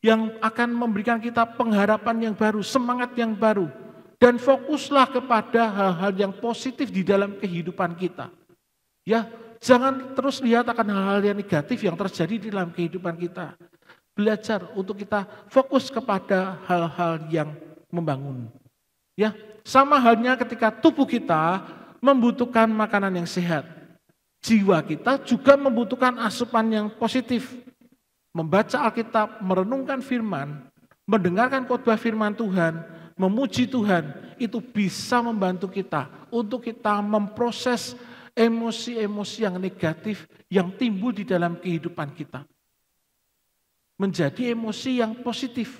yang akan memberikan kita pengharapan yang baru, semangat yang baru. Dan fokuslah kepada hal-hal yang positif di dalam kehidupan kita. Ya, jangan terus lihat akan hal-hal yang negatif yang terjadi di dalam kehidupan kita. Belajar untuk kita fokus kepada hal-hal yang membangun. Ya, sama halnya ketika tubuh kita membutuhkan makanan yang sehat. Jiwa kita juga membutuhkan asupan yang positif. Membaca Alkitab, merenungkan firman, mendengarkan khotbah firman Tuhan, memuji Tuhan, itu bisa membantu kita untuk kita memproses emosi-emosi yang negatif yang timbul di dalam kehidupan kita. Menjadi emosi yang positif.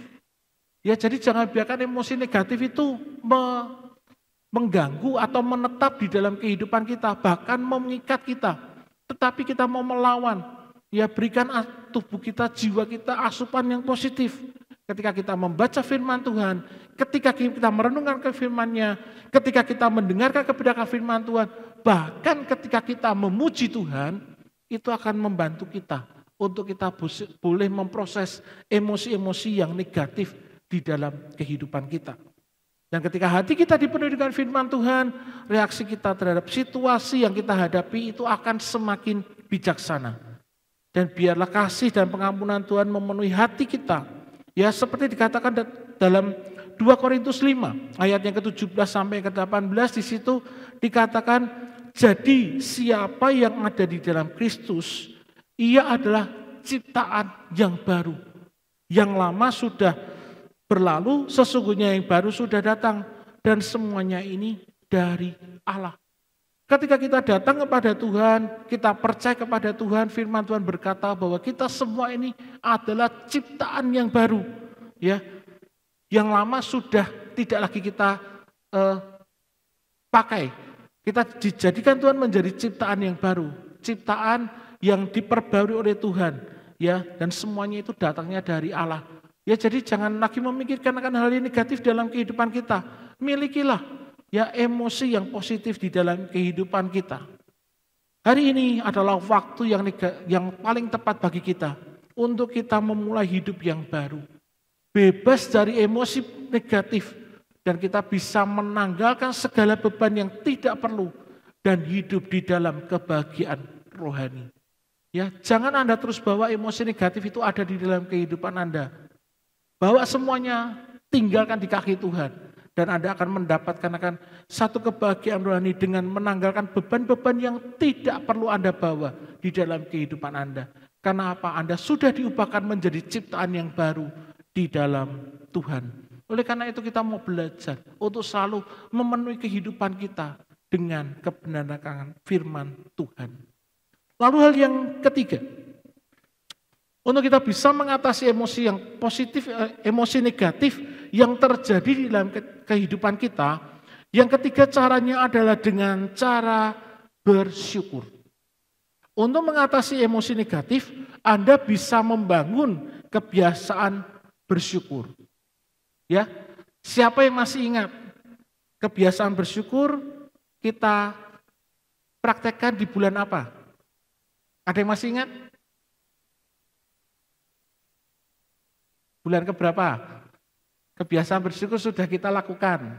Ya, jadi jangan biarkan emosi negatif itu mengganggu atau menetap di dalam kehidupan kita, bahkan mengikat kita. Tetapi kita mau melawan, ya, berikan tubuh kita, jiwa kita asupan yang positif. Ketika kita membaca firman Tuhan, ketika kita merenungkan ke firman-Nya, ketika kita mendengarkan kebenaran firman Tuhan, bahkan ketika kita memuji Tuhan, itu akan membantu kita untuk kita boleh memproses emosi-emosi yang negatif di dalam kehidupan kita. Dan ketika hati kita dipenuhi dengan firman Tuhan, reaksi kita terhadap situasi yang kita hadapi itu akan semakin bijaksana. Dan biarlah kasih dan pengampunan Tuhan memenuhi hati kita. Ya, seperti dikatakan dalam 2 Korintus 5 ayat yang ke-17 sampai ke-18, di situ dikatakan, jadi siapa yang ada di dalam Kristus, ia adalah ciptaan yang baru. Yang lama sudah berlalu, sesungguhnya yang baru sudah datang, dan semuanya ini dari Allah. Ketika kita datang kepada Tuhan, kita percaya kepada Tuhan, firman Tuhan berkata bahwa kita semua ini adalah ciptaan yang baru. Ya, yang lama sudah tidak lagi kita pakai. Kita dijadikan Tuhan menjadi ciptaan yang baru, ciptaan yang diperbarui oleh Tuhan. Ya, dan semuanya itu datangnya dari Allah. Ya, jadi jangan lagi memikirkan akan hal yang negatif dalam kehidupan kita. Milikilah ya emosi yang positif di dalam kehidupan kita. Hari ini adalah waktu yang paling tepat bagi kita untuk kita memulai hidup yang baru. Bebas dari emosi negatif dan kita bisa menanggalkan segala beban yang tidak perlu dan hidup di dalam kebahagiaan rohani. Ya, jangan Anda terus bawa emosi negatif itu ada di dalam kehidupan Anda. Bawa semuanya, tinggalkan di kaki Tuhan. Dan Anda akan mendapatkan satu kebahagiaan rohani dengan menanggalkan beban-beban yang tidak perlu Anda bawa di dalam kehidupan Anda. Karena apa? Anda sudah diubahkan menjadi ciptaan yang baru di dalam Tuhan. Oleh karena itu kita mau belajar untuk selalu memenuhi kehidupan kita dengan kebenaran firman Tuhan. Lalu hal yang ketiga, untuk kita bisa mengatasi emosi yang positif, emosi negatif yang terjadi di dalam kehidupan kita, yang ketiga caranya adalah dengan cara bersyukur. Untuk mengatasi emosi negatif, Anda bisa membangun kebiasaan bersyukur. Ya, siapa yang masih ingat kebiasaan bersyukur kita praktekkan di bulan apa? Ada yang masih ingat? Bulan keberapa? Kebiasaan bersyukur sudah kita lakukan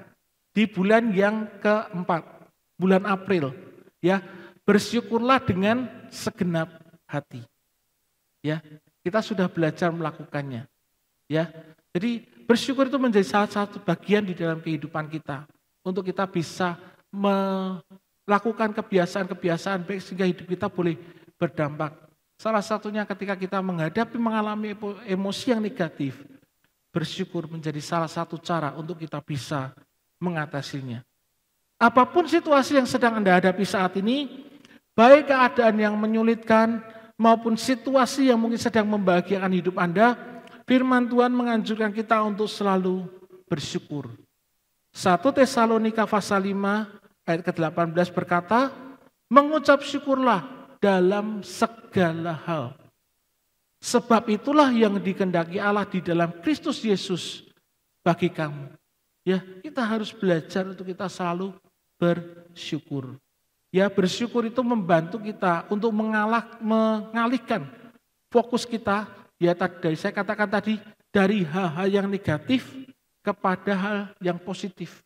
di bulan yang keempat, bulan April. Ya, bersyukurlah dengan segenap hati. Ya, kita sudah belajar melakukannya. Ya, jadi bersyukur itu menjadi salah satu bagian di dalam kehidupan kita untuk kita bisa melakukan kebiasaan-kebiasaan baik sehingga hidup kita boleh berdampak. Salah satunya ketika kita mengalami emosi yang negatif, bersyukur menjadi salah satu cara untuk kita bisa mengatasinya. Apapun situasi yang sedang Anda hadapi saat ini, baik keadaan yang menyulitkan maupun situasi yang mungkin sedang membahagiakan hidup Anda, firman Tuhan menganjurkan kita untuk selalu bersyukur. 1 Tesalonika pasal 5 ayat ke-18 berkata, mengucap syukurlah dalam segala hal. Sebab itulah yang dikehendaki Allah di dalam Kristus Yesus bagi kamu. Ya, kita harus belajar untuk kita selalu bersyukur. Ya, bersyukur itu membantu kita untuk mengalihkan fokus kita. Ya, tadi saya katakan tadi dari hal-hal yang negatif kepada hal yang positif.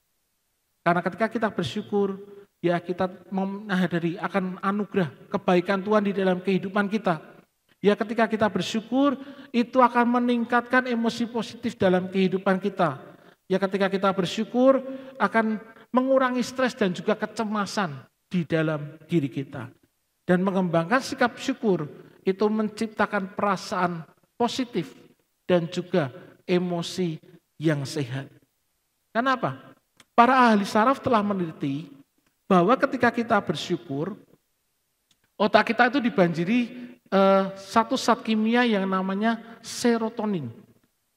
Karena ketika kita bersyukur, ya kita menghadiri akan anugerah kebaikan Tuhan di dalam kehidupan kita. Ya ketika kita bersyukur, itu akan meningkatkan emosi positif dalam kehidupan kita. Ya ketika kita bersyukur, akan mengurangi stres dan juga kecemasan di dalam diri kita. Dan mengembangkan sikap syukur, itu menciptakan perasaan positif dan juga emosi yang sehat. Kenapa? Para ahli saraf telah meneliti bahwa ketika kita bersyukur, otak kita itu dibanjiri satu zat kimia yang namanya serotonin.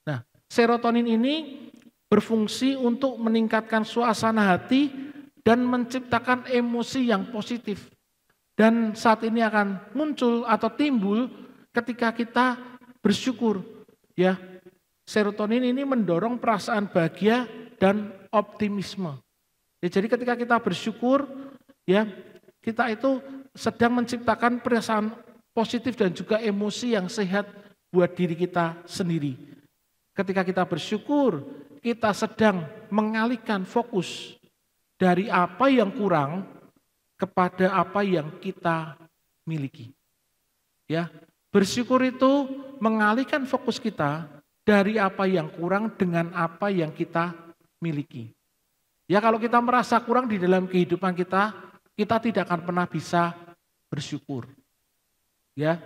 Nah, serotonin ini berfungsi untuk meningkatkan suasana hati dan menciptakan emosi yang positif. Dan saat ini akan muncul atau timbul ketika kita bersyukur. Ya, serotonin ini mendorong perasaan bahagia dan optimisme. Ya, jadi ketika kita bersyukur, ya kita itu sedang menciptakan perasaan positif dan juga emosi yang sehat buat diri kita sendiri. Ketika kita bersyukur, kita sedang mengalihkan fokus dari apa yang kurang kepada apa yang kita miliki. Ya, Bersyukur itu mengalihkan fokus kita dari apa yang kurang dengan apa yang kita miliki. Ya kalau kita merasa kurang di dalam kehidupan kita tidak akan pernah bisa bersyukur. Ya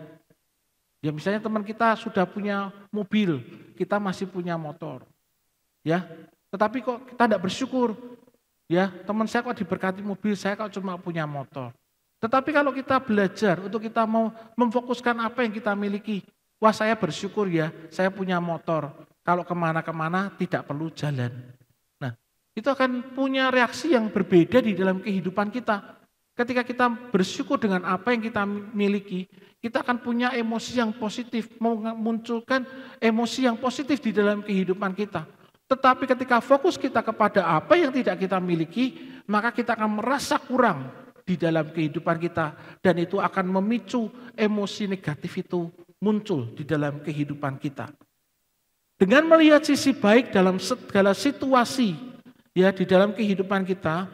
misalnya teman kita sudah punya mobil, kita masih punya motor. Ya, tetapi kok kita tidak bersyukur. Ya, teman saya kok diberkati mobil, saya kok cuma punya motor. Tetapi kalau kita belajar untuk kita mau memfokuskan apa yang kita miliki, wah saya bersyukur ya, saya punya motor. Kalau kemana-kemana tidak perlu jalan. Nah, itu akan punya reaksi yang berbeda di dalam kehidupan kita. Ketika kita bersyukur dengan apa yang kita miliki, kita akan punya emosi yang positif, memunculkan emosi yang positif di dalam kehidupan kita. Tetapi ketika fokus kita kepada apa yang tidak kita miliki, maka kita akan merasa kurang di dalam kehidupan kita. Dan itu akan memicu emosi negatif itu muncul di dalam kehidupan kita. Dengan melihat sisi baik dalam segala situasi ya di dalam kehidupan kita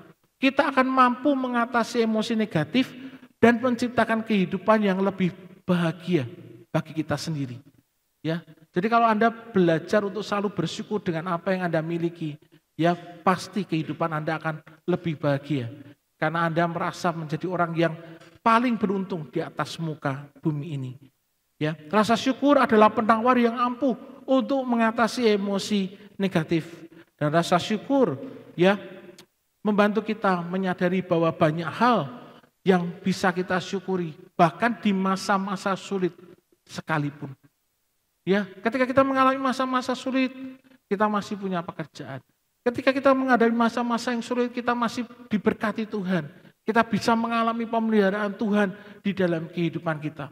akan mampu mengatasi emosi negatif dan menciptakan kehidupan yang lebih bahagia bagi kita sendiri. Ya, jadi kalau Anda belajar untuk selalu bersyukur dengan apa yang Anda miliki, ya pasti kehidupan Anda akan lebih bahagia. Karena Anda merasa menjadi orang yang paling beruntung di atas muka bumi ini. Ya, rasa syukur adalah penawar yang ampuh untuk mengatasi emosi negatif. Dan rasa syukur ya membantu kita menyadari bahwa banyak hal yang bisa kita syukuri bahkan di masa-masa sulit sekalipun. Ya, ketika kita mengalami masa-masa sulit, kita masih punya pekerjaan. Ketika kita menghadapi masa-masa yang sulit, kita masih diberkati Tuhan. Kita bisa mengalami pemeliharaan Tuhan di dalam kehidupan kita.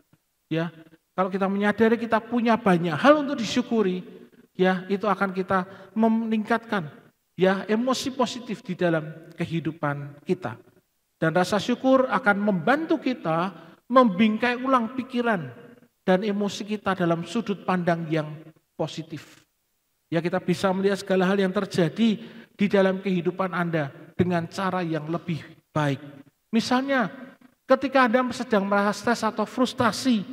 Ya, kalau kita menyadari kita punya banyak hal untuk disyukuri, ya itu akan kita meningkatkan ya emosi positif di dalam kehidupan kita. Dan rasa syukur akan membantu kita membingkai ulang pikiran dan emosi kita dalam sudut pandang yang positif. Ya kita bisa melihat segala hal yang terjadi di dalam kehidupan Anda dengan cara yang lebih baik. Misalnya ketika Anda sedang merasa stres atau frustasi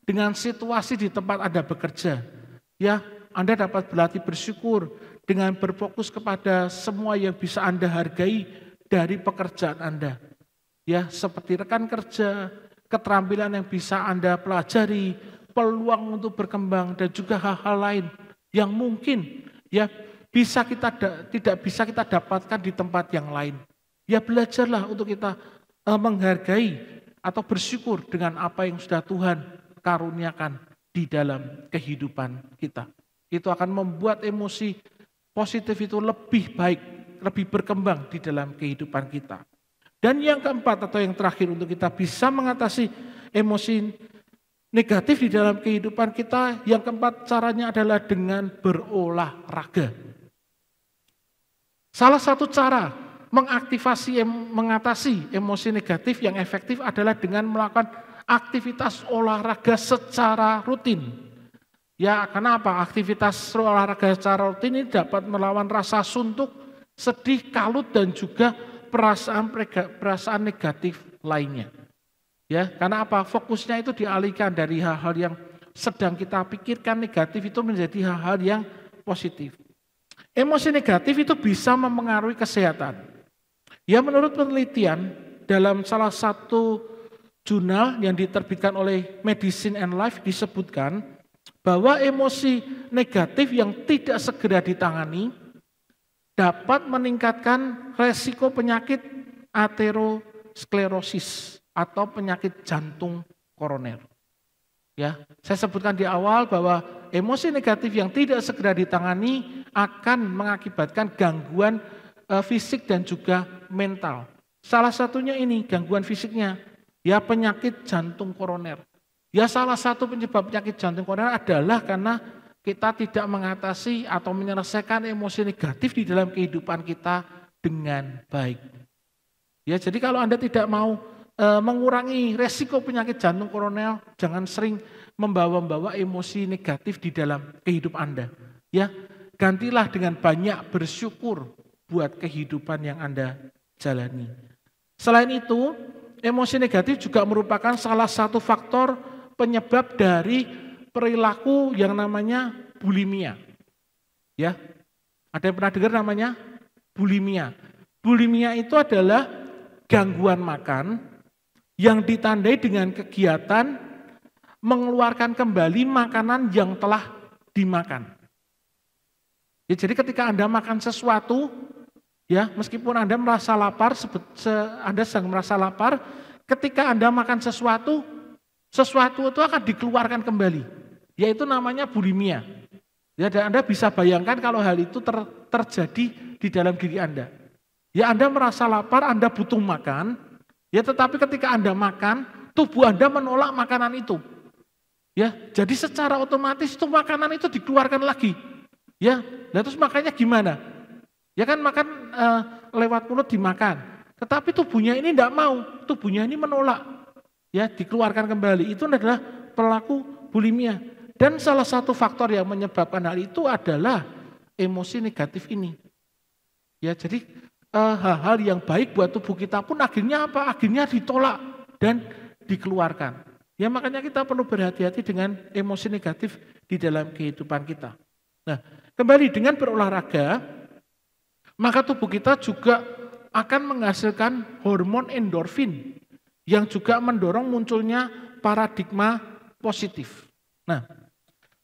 dengan situasi di tempat Anda bekerja, ya Anda dapat berlatih bersyukur dengan berfokus kepada semua yang bisa Anda hargai dari pekerjaan Anda. Ya seperti rekan kerja, keterampilan yang bisa Anda pelajari, peluang untuk berkembang dan juga hal-hal lain yang mungkin ya tidak bisa kita dapatkan di tempat yang lain. Ya belajarlah untuk kita menghargai atau bersyukur dengan apa yang sudah Tuhan karuniakan di dalam kehidupan kita. Itu akan membuat emosi positif itu lebih baik, lebih berkembang di dalam kehidupan kita. Dan yang keempat atau yang terakhir untuk kita bisa mengatasi emosi negatif di dalam kehidupan kita, yang keempat caranya adalah dengan berolahraga. Salah satu cara mengatasi emosi negatif yang efektif adalah dengan melakukan aktivitas olahraga secara rutin. Ya, kenapa? Aktivitas olahraga secara rutin ini dapat melawan rasa suntuk, sedih, kalut, dan juga perasaan negatif lainnya. Ya, karena apa? Fokusnya itu dialihkan dari hal-hal yang sedang kita pikirkan negatif itu menjadi hal-hal yang positif. Emosi negatif itu bisa mempengaruhi kesehatan. Ya, menurut penelitian dalam salah satu jurnal yang diterbitkan oleh Medicine and Life disebutkan bahwa emosi negatif yang tidak segera ditangani dapat meningkatkan resiko penyakit aterosklerosis atau penyakit jantung koroner. Ya, saya sebutkan di awal bahwa emosi negatif yang tidak segera ditangani akan mengakibatkan gangguan fisik dan juga mental. Salah satunya ini gangguan fisiknya, ya penyakit jantung koroner. Ya salah satu penyebab penyakit jantung koroner adalah karena kita tidak mengatasi atau menyelesaikan emosi negatif di dalam kehidupan kita dengan baik. Ya, jadi kalau Anda tidak mau mengurangi resiko penyakit jantung koroner, jangan sering membawa emosi negatif di dalam kehidupan Anda. Ya, gantilah dengan banyak bersyukur buat kehidupan yang Anda jalani. Selain itu, emosi negatif juga merupakan salah satu faktor penyebab dari perilaku yang namanya bulimia. Ya, ada yang pernah dengar namanya bulimia. Bulimia itu adalah gangguan makan yang ditandai dengan kegiatan mengeluarkan kembali makanan yang telah dimakan. Ya, jadi ketika Anda makan sesuatu, ya meskipun Anda merasa lapar, Anda sedang merasa lapar, ketika Anda makan sesuatu itu akan dikeluarkan kembali. Yaitu namanya bulimia. Ya, dan Anda bisa bayangkan kalau hal itu terjadi di dalam diri Anda. Ya, Anda merasa lapar, Anda butuh makan, ya tetapi ketika Anda makan, tubuh Anda menolak makanan itu. Ya, jadi secara otomatis itu makanan itu dikeluarkan lagi. Ya, nah terus makanya gimana? Ya kan makan lewat mulut dimakan, tetapi tubuhnya ini tidak mau, tubuhnya ini menolak. Ya, dikeluarkan kembali. Itu adalah perilaku bulimia. Dan salah satu faktor yang menyebabkan hal itu adalah emosi negatif ini. Ya, jadi hal-hal yang baik buat tubuh kita pun akhirnya apa? Akhirnya ditolak dan dikeluarkan. Ya, makanya kita perlu berhati-hati dengan emosi negatif di dalam kehidupan kita. Nah, kembali dengan berolahraga, maka tubuh kita juga akan menghasilkan hormon endorfin yang juga mendorong munculnya paradigma positif. Nah,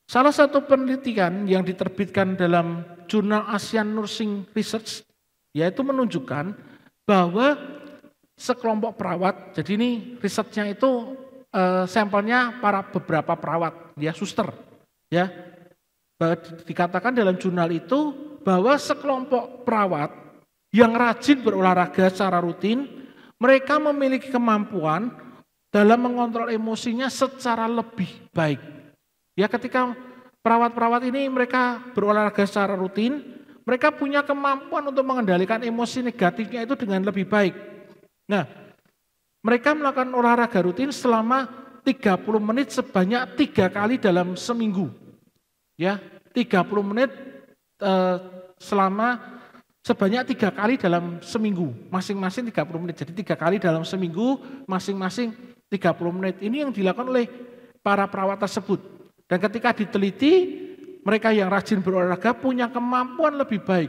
salah satu penelitian yang diterbitkan dalam jurnal Asian Nursing Research yaitu menunjukkan bahwa sekelompok perawat, jadi ini risetnya itu sampelnya beberapa perawat, ya suster, ya dikatakan dalam jurnal itu bahwa sekelompok perawat yang rajin berolahraga secara rutin, mereka memiliki kemampuan dalam mengontrol emosinya secara lebih baik. Ya, ketika perawat-perawat ini mereka berolahraga secara rutin, mereka punya kemampuan untuk mengendalikan emosi negatifnya itu dengan lebih baik. Nah, mereka melakukan olahraga rutin selama 30 menit sebanyak 3 kali dalam seminggu. Ya, 30 menit selama sebanyak 3 kali dalam seminggu, masing-masing 30 menit. Jadi 3 kali dalam seminggu, masing-masing 30 menit. Ini yang dilakukan oleh para perawat tersebut. Dan ketika diteliti, mereka yang rajin berolahraga punya kemampuan lebih baik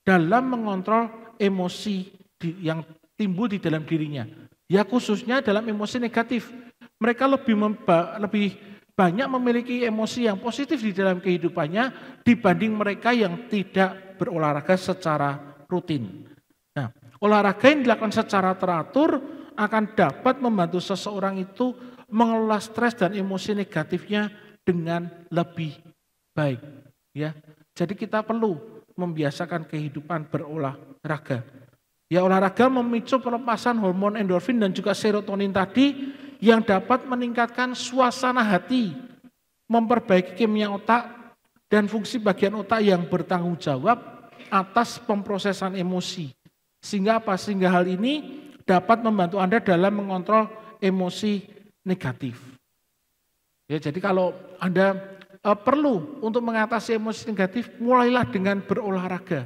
dalam mengontrol emosi yang timbul di dalam dirinya. Ya, khususnya dalam emosi negatif. Mereka lebih banyak memiliki emosi yang positif di dalam kehidupannya dibanding mereka yang tidak berolahraga secara rutin. Nah, olahraga yang dilakukan secara teratur akan dapat membantu seseorang itu mengelola stres dan emosi negatifnya dengan lebih baik. Ya, jadi kita perlu membiasakan kehidupan berolahraga. Ya, olahraga memicu pelepasan hormon endorfin dan juga serotonin tadi yang dapat meningkatkan suasana hati, memperbaiki kimia otak dan fungsi bagian otak yang bertanggung jawab atas pemrosesan emosi. Sehingga apa? Sehingga hal ini dapat membantu Anda dalam mengontrol emosi negatif. Ya, jadi kalau Anda perlu untuk mengatasi emosi negatif, mulailah dengan berolahraga.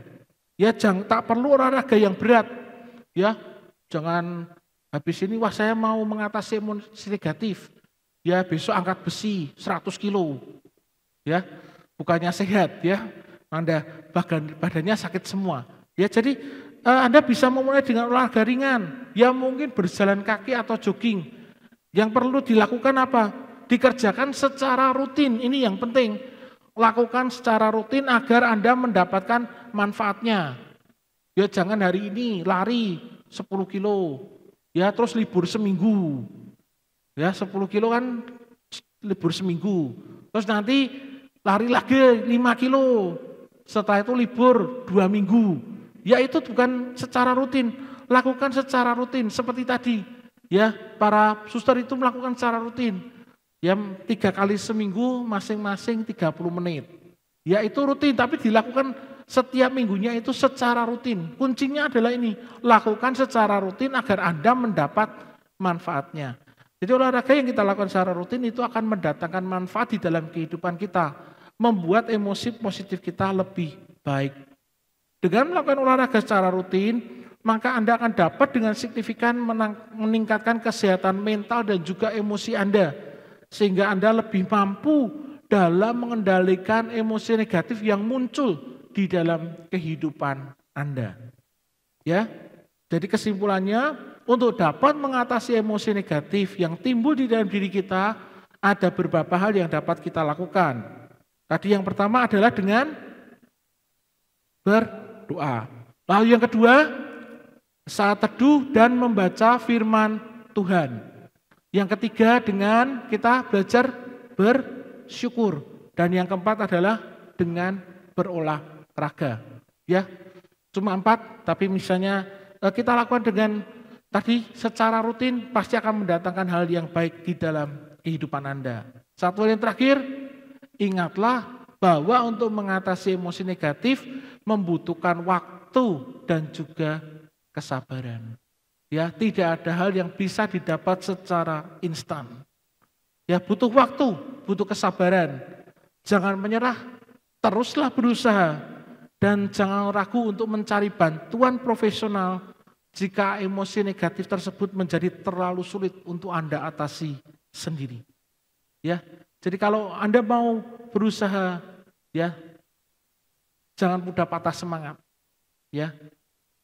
Ya, tak perlu olahraga yang berat. Ya, jangan habis ini wah saya mau mengatasi emosi negatif. Ya, besok angkat besi 100 kilo. Ya, bukannya sehat ya. Anda badannya sakit semua. Ya, jadi Anda bisa memulai dengan olahraga ringan. Ya, mungkin berjalan kaki atau jogging. Yang perlu dilakukan apa? Dikerjakan secara rutin. Ini yang penting. Lakukan secara rutin agar Anda mendapatkan manfaatnya. Ya, jangan hari ini lari 10 kilo. Ya, terus libur seminggu. Ya, 10 kilo kan libur seminggu. Terus nanti lari lagi 5 kilo. Setelah itu libur 2 minggu. Ya, itu bukan secara rutin. Lakukan secara rutin seperti tadi. Ya, para suster itu melakukan secara rutin. Ya, 3 kali seminggu masing-masing 30 menit. Ya, itu rutin, tapi dilakukan setiap minggunya itu secara rutin. Kuncinya adalah ini, lakukan secara rutin agar Anda mendapat manfaatnya. Jadi olahraga yang kita lakukan secara rutin itu akan mendatangkan manfaat di dalam kehidupan kita. Membuat emosi positif kita lebih baik. Dengan melakukan olahraga secara rutin, maka Anda akan dapat dengan signifikan meningkatkan kesehatan mental dan juga emosi Anda. sehingga Anda lebih mampu dalam mengendalikan emosi negatif yang muncul di dalam kehidupan Anda. Ya, jadi kesimpulannya, untuk dapat mengatasi emosi negatif yang timbul di dalam diri kita, ada beberapa hal yang dapat kita lakukan. Tadi yang pertama adalah dengan berdoa. Lalu yang kedua, saat teduh dan membaca firman Tuhan. Yang ketiga, dengan kita belajar bersyukur. Dan yang keempat adalah dengan berolahraga. Ya, cuma 4, tapi misalnya kita lakukan dengan tadi secara rutin pasti akan mendatangkan hal yang baik di dalam kehidupan Anda. Satu yang terakhir, ingatlah bahwa untuk mengatasi emosi negatif membutuhkan waktu dan juga kesabaran. Ya, tidak ada hal yang bisa didapat secara instan. Ya, butuh waktu, butuh kesabaran. Jangan menyerah, teruslah berusaha dan jangan ragu untuk mencari bantuan profesional jika emosi negatif tersebut menjadi terlalu sulit untuk Anda atasi sendiri. Ya, jadi kalau Anda mau berusaha, ya, jangan mudah patah semangat. Ya,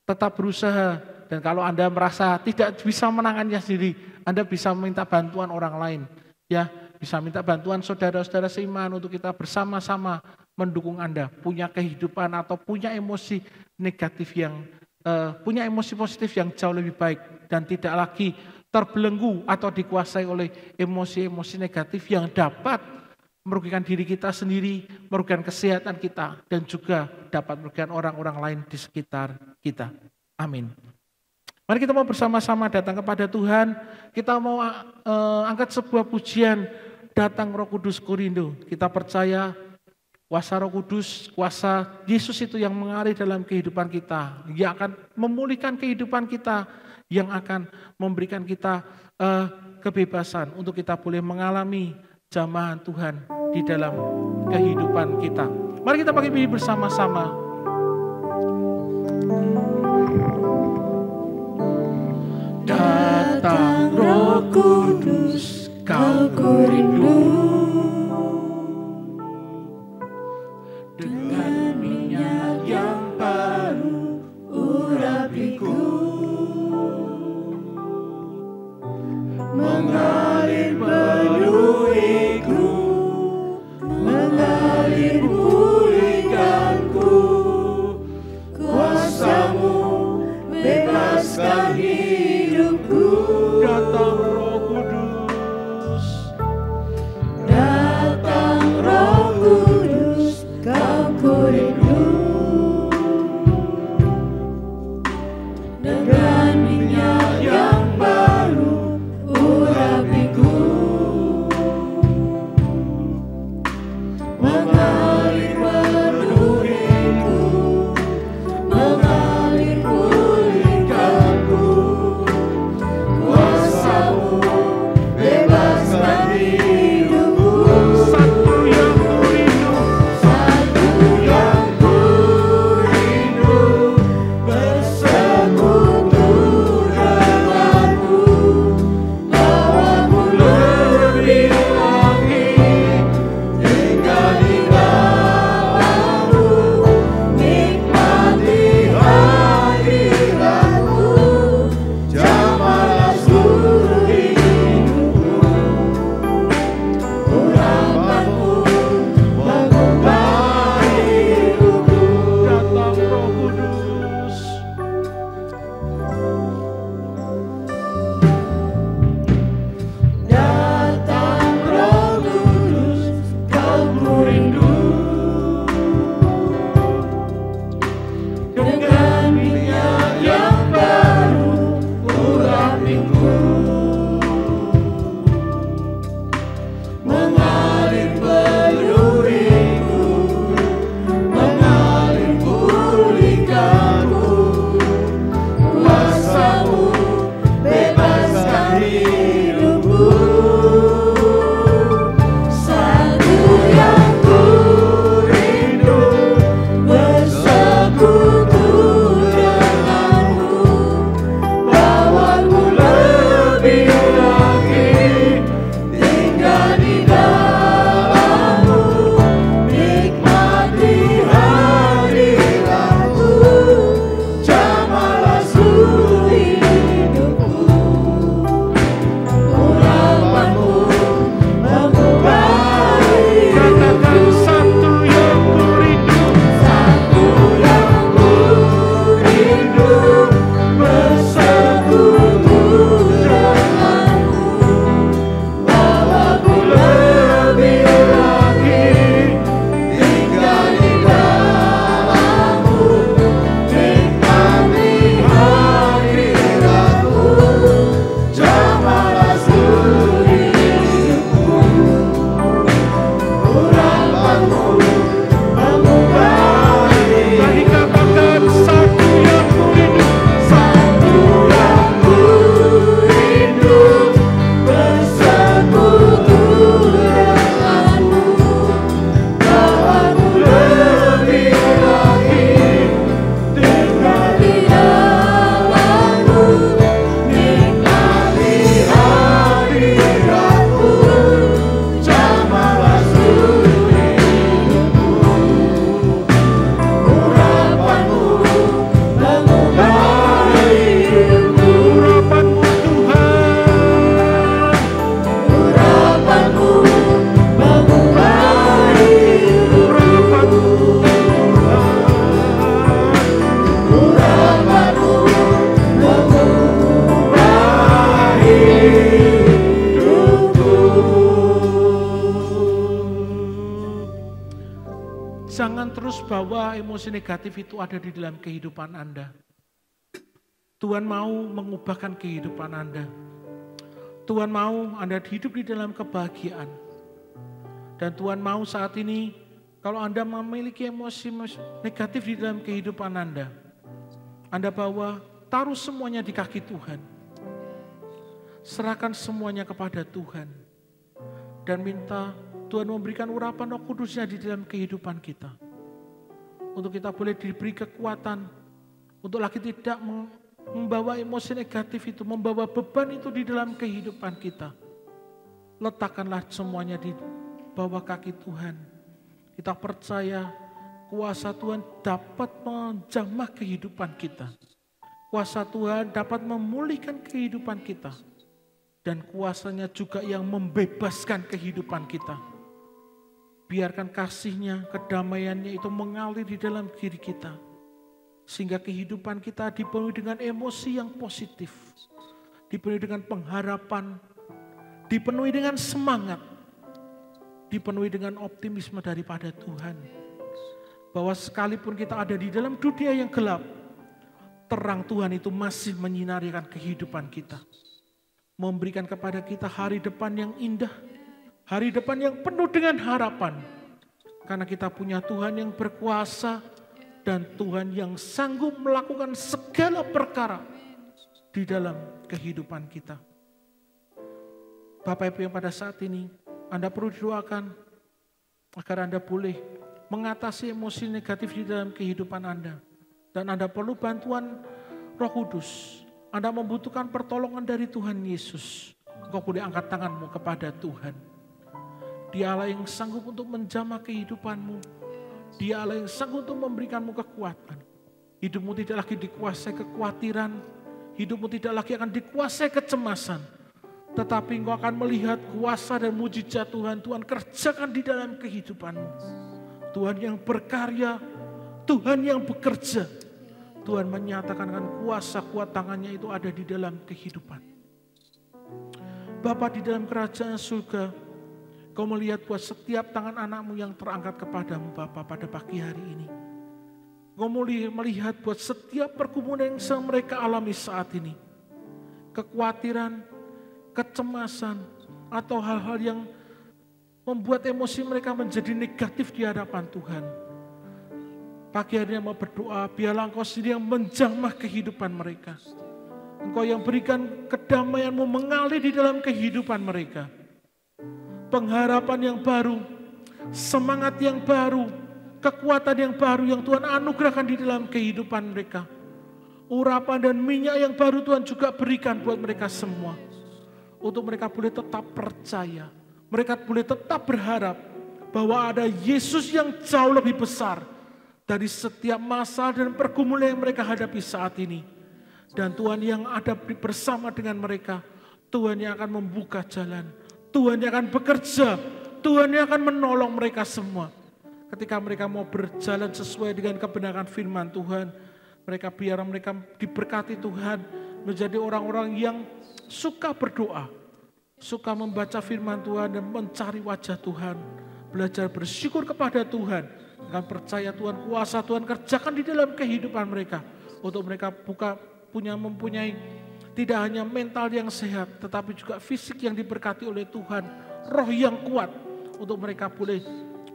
tetap berusaha, dan kalau Anda merasa tidak bisa menangannya sendiri, Anda bisa minta bantuan orang lain. Ya, bisa minta bantuan saudara-saudara seiman untuk kita bersama-sama mendukung Anda punya kehidupan atau punya emosi negatif yang punya emosi positif yang jauh lebih baik dan tidak lagi terbelenggu atau dikuasai oleh emosi-emosi negatif yang dapat merugikan diri kita sendiri, merugikan kesehatan kita, dan juga dapat merugikan orang-orang lain di sekitar kita. Amin. Mari kita mau bersama-sama datang kepada Tuhan, kita mau angkat sebuah pujian, datang Roh Kudus Kurindo. Kita percaya kuasa Roh Kudus, kuasa Yesus itu yang mengalir dalam kehidupan kita, yang akan memulihkan kehidupan kita, yang akan memberikan kita kebebasan untuk kita boleh mengalami jamahan Tuhan di dalam kehidupan kita. Mari kita pakai pilih bersama-sama. Datang Roh Kudus, Kau kurindu. Dengan minyak yang baru urapiku, mengalir penuhiku, mengalir pulihkanku. Kuasa-Mu bebaskan hidupku. Datang Roh Kudus, emosi negatif itu ada di dalam kehidupan Anda. Tuhan mau mengubahkan kehidupan Anda. Tuhan mau Anda hidup di dalam kebahagiaan. Dan Tuhan mau saat ini, kalau Anda memiliki emosi negatif di dalam kehidupan Anda bawa, taruh semuanya di kaki Tuhan. Serahkan semuanya kepada Tuhan. Dan minta Tuhan memberikan urapan Roh Kudus-Nya di dalam kehidupan kita. Untuk kita boleh diberi kekuatan, untuk lagi tidak membawa emosi negatif itu, membawa beban itu di dalam kehidupan kita. Letakkanlah semuanya di bawah kaki Tuhan. Kita percaya kuasa Tuhan dapat menjamah kehidupan kita. Kuasa Tuhan dapat memulihkan kehidupan kita. Dan kuasanya juga yang membebaskan kehidupan kita. Biarkan kasih-Nya, kedamaiannya itu mengalir di dalam diri kita. Sehingga kehidupan kita dipenuhi dengan emosi yang positif. Dipenuhi dengan pengharapan. Dipenuhi dengan semangat. Dipenuhi dengan optimisme daripada Tuhan. Bahwa sekalipun kita ada di dalam dunia yang gelap, terang Tuhan itu masih menyinarikan kehidupan kita. Memberikan kepada kita hari depan yang indah. Hari depan yang penuh dengan harapan. Karena kita punya Tuhan yang berkuasa. Dan Tuhan yang sanggup melakukan segala perkara di dalam kehidupan kita. Bapak Ibu yang pada saat ini, Anda perlu didoakan agar Anda boleh mengatasi emosi negatif di dalam kehidupan Anda. Dan Anda perlu bantuan Roh Kudus. Anda membutuhkan pertolongan dari Tuhan Yesus. Engkau boleh angkat tanganmu kepada Tuhan. Dia Allah yang sanggup untuk menjamah kehidupanmu. Dia Allah yang sanggup untuk memberikanmu kekuatan. Hidupmu tidak lagi dikuasai kekhawatiran. Hidupmu tidak lagi akan dikuasai kecemasan. Tetapi engkau akan melihat kuasa dan mujizat Tuhan. Tuhan kerjakan di dalam kehidupanmu. Tuhan yang berkarya. Tuhan yang bekerja. Tuhan menyatakan dengan kuasa kuat tangannya itu ada di dalam kehidupan. Bapa di dalam kerajaan surga, Kau melihat buat setiap tangan anakmu yang terangkat kepadamu Bapa pada pagi hari ini. Kau melihat buat setiap pergumulan yang sedang mereka alami saat ini. Kekhawatiran, kecemasan, atau hal-hal yang membuat emosi mereka menjadi negatif di hadapan Tuhan. Pagi hari ini mau berdoa, biarlah Engkau sendiri yang menjamah kehidupan mereka. Engkau yang berikan kedamaian-Mu mengalir di dalam kehidupan mereka. Pengharapan yang baru, semangat yang baru, kekuatan yang baru yang Tuhan anugerahkan di dalam kehidupan mereka. Urapan dan minyak yang baru Tuhan juga berikan buat mereka semua. Untuk mereka boleh tetap percaya, mereka boleh tetap berharap bahwa ada Yesus yang jauh lebih besar dari setiap masalah dan pergumulan yang mereka hadapi saat ini. Dan Tuhan yang ada bersama dengan mereka, Tuhan yang akan membuka jalan, Tuhan yang akan bekerja, Tuhan yang akan menolong mereka semua. Ketika mereka mau berjalan sesuai dengan kebenaran firman Tuhan, biar mereka diberkati Tuhan, menjadi orang-orang yang suka berdoa, suka membaca firman Tuhan dan mencari wajah Tuhan, belajar bersyukur kepada Tuhan, dengan percaya Tuhan, kuasa Tuhan kerjakan di dalam kehidupan mereka, untuk mereka mempunyai tidak hanya mental yang sehat, tetapi juga fisik yang diberkati oleh Tuhan, roh yang kuat, untuk mereka boleh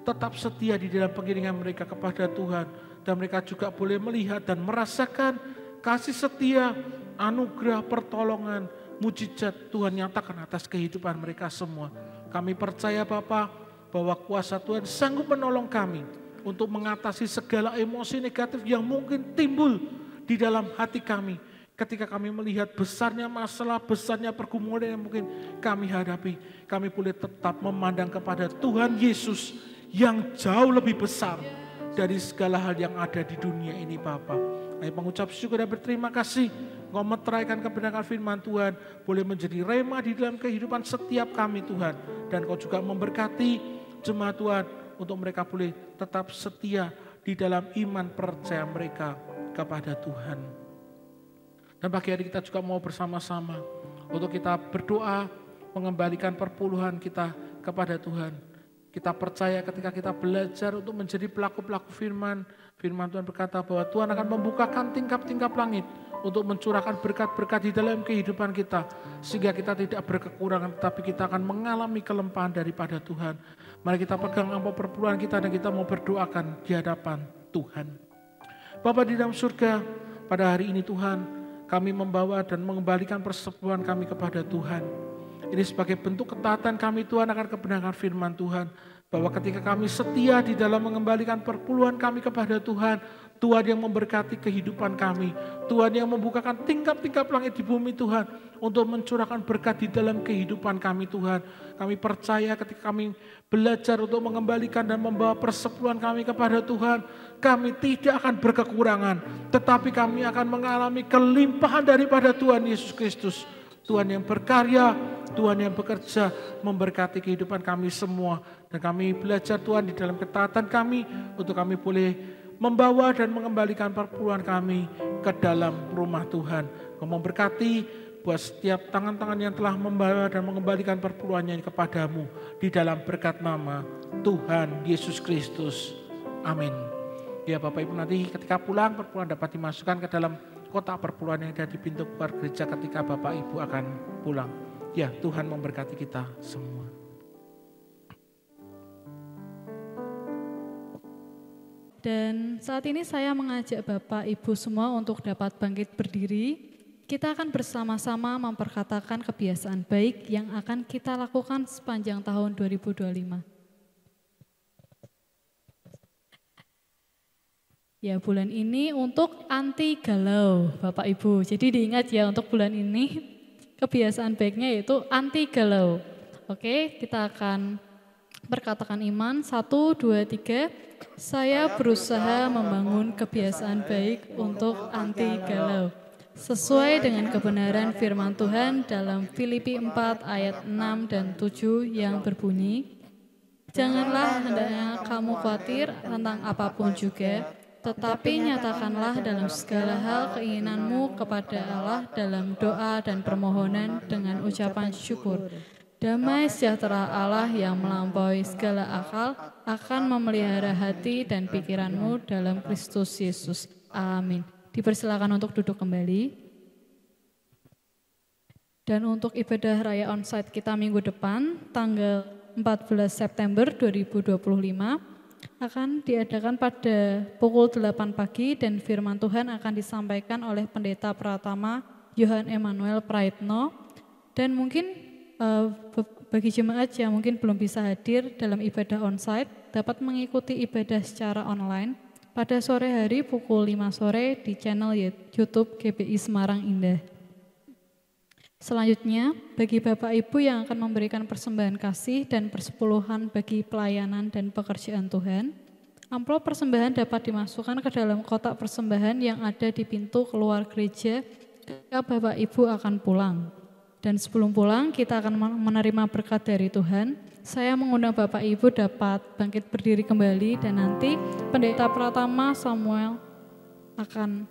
tetap setia di dalam pengiringan mereka kepada Tuhan. Dan mereka juga boleh melihat dan merasakan kasih setia, anugerah, pertolongan, mujizat Tuhan nyatakan atas kehidupan mereka semua. Kami percaya Bapa, bahwa kuasa Tuhan sanggup menolong kami untuk mengatasi segala emosi negatif yang mungkin timbul di dalam hati kami. Ketika kami melihat besarnya masalah, besarnya pergumulan yang mungkin kami hadapi, kami boleh tetap memandang kepada Tuhan Yesus yang jauh lebih besar dari segala hal yang ada di dunia ini Bapa. Kami mengucap syukur dan berterima kasih, Engkau meteraikan kebenaran firman Tuhan, boleh menjadi rema di dalam kehidupan setiap kami Tuhan. Dan Engkau juga memberkati jemaat Tuhan, untuk mereka boleh tetap setia di dalam iman percaya mereka kepada Tuhan. Dan pagi hari kita juga mau bersama-sama untuk kita berdoa, mengembalikan perpuluhan kita kepada Tuhan. Kita percaya ketika kita belajar untuk menjadi pelaku-pelaku firman, firman Tuhan berkata bahwa Tuhan akan membukakan tingkap-tingkap langit untuk mencurahkan berkat-berkat di dalam kehidupan kita. Sehingga kita tidak berkekurangan, tapi kita akan mengalami kelimpahan daripada Tuhan. Mari kita pegang amplop perpuluhan kita dan kita mau berdoakan di hadapan Tuhan. Bapa di dalam surga, pada hari ini Tuhan, kami membawa dan mengembalikan persepuluhan kami kepada Tuhan. Ini sebagai bentuk ketaatan kami Tuhan akan kebenaran firman Tuhan. Bahwa ketika kami setia di dalam mengembalikan perpuluhan kami kepada Tuhan, Tuhan yang memberkati kehidupan kami. Tuhan yang membukakan tingkap-tingkap langit di bumi Tuhan. Untuk mencurahkan berkat di dalam kehidupan kami Tuhan. Kami percaya ketika kami belajar untuk mengembalikan dan membawa persepuluhan kami kepada Tuhan. Kami tidak akan berkekurangan. Tetapi kami akan mengalami kelimpahan daripada Tuhan Yesus Kristus. Tuhan yang berkarya, Tuhan yang bekerja, memberkati kehidupan kami semua. Dan kami belajar Tuhan di dalam ketaatan kami, untuk kami boleh membawa dan mengembalikan perpuluhan kami ke dalam rumah Tuhan. Kau memberkati buat setiap tangan-tangan yang telah membawa dan mengembalikan perpuluhannya kepadamu. Di dalam berkat nama Tuhan Yesus Kristus. Amin. Ya Bapak Ibu, nanti ketika pulang perpuluhan dapat dimasukkan ke dalam kotak perpuluhan yang ada di pintu keluar gereja ketika Bapak Ibu akan pulang. Ya, Tuhan memberkati kita semua. Dan saat ini saya mengajak Bapak Ibu semua untuk dapat bangkit berdiri. Kita akan bersama-sama memperkatakan kebiasaan baik yang akan kita lakukan sepanjang tahun 2025. Ya, bulan ini untuk anti galau, Bapak Ibu. Jadi diingat ya, untuk bulan ini kebiasaan baiknya yaitu anti galau. Oke, kita akan berkatakan iman. 1, 2, 3. Saya berusaha membangun kebiasaan baik untuk anti galau. Sesuai dengan kebenaran firman Tuhan dalam Filipi 4 ayat 6 dan 7 yang berbunyi, janganlah hendaknya kamu khawatir tentang apapun juga, tetapi nyatakanlah dalam segala hal keinginanmu kepada Allah dalam doa dan permohonan dengan ucapan syukur. Damai sejahtera Allah yang melampaui segala akal akan memelihara hati dan pikiranmu dalam Kristus Yesus. Amin. Dipersilakan untuk duduk kembali. Dan untuk ibadah raya onsite kita minggu depan, tanggal 14 September 2025, akan diadakan pada pukul 8 pagi dan firman Tuhan akan disampaikan oleh Pendeta Pratama Yohan Emmanuel Praitno. Dan mungkin bagi jemaat yang mungkin belum bisa hadir dalam ibadah onsite dapat mengikuti ibadah secara online pada sore hari pukul 5 sore di channel YouTube GBI Semarang Indah. Selanjutnya, bagi Bapak Ibu yang akan memberikan persembahan kasih dan persepuluhan bagi pelayanan dan pekerjaan Tuhan, amplop persembahan dapat dimasukkan ke dalam kotak persembahan yang ada di pintu keluar gereja ketika Bapak Ibu akan pulang. Dan sebelum pulang, kita akan menerima berkat dari Tuhan. Saya mengundang Bapak Ibu dapat bangkit berdiri kembali dan nanti Pendeta Pratama Samuel akan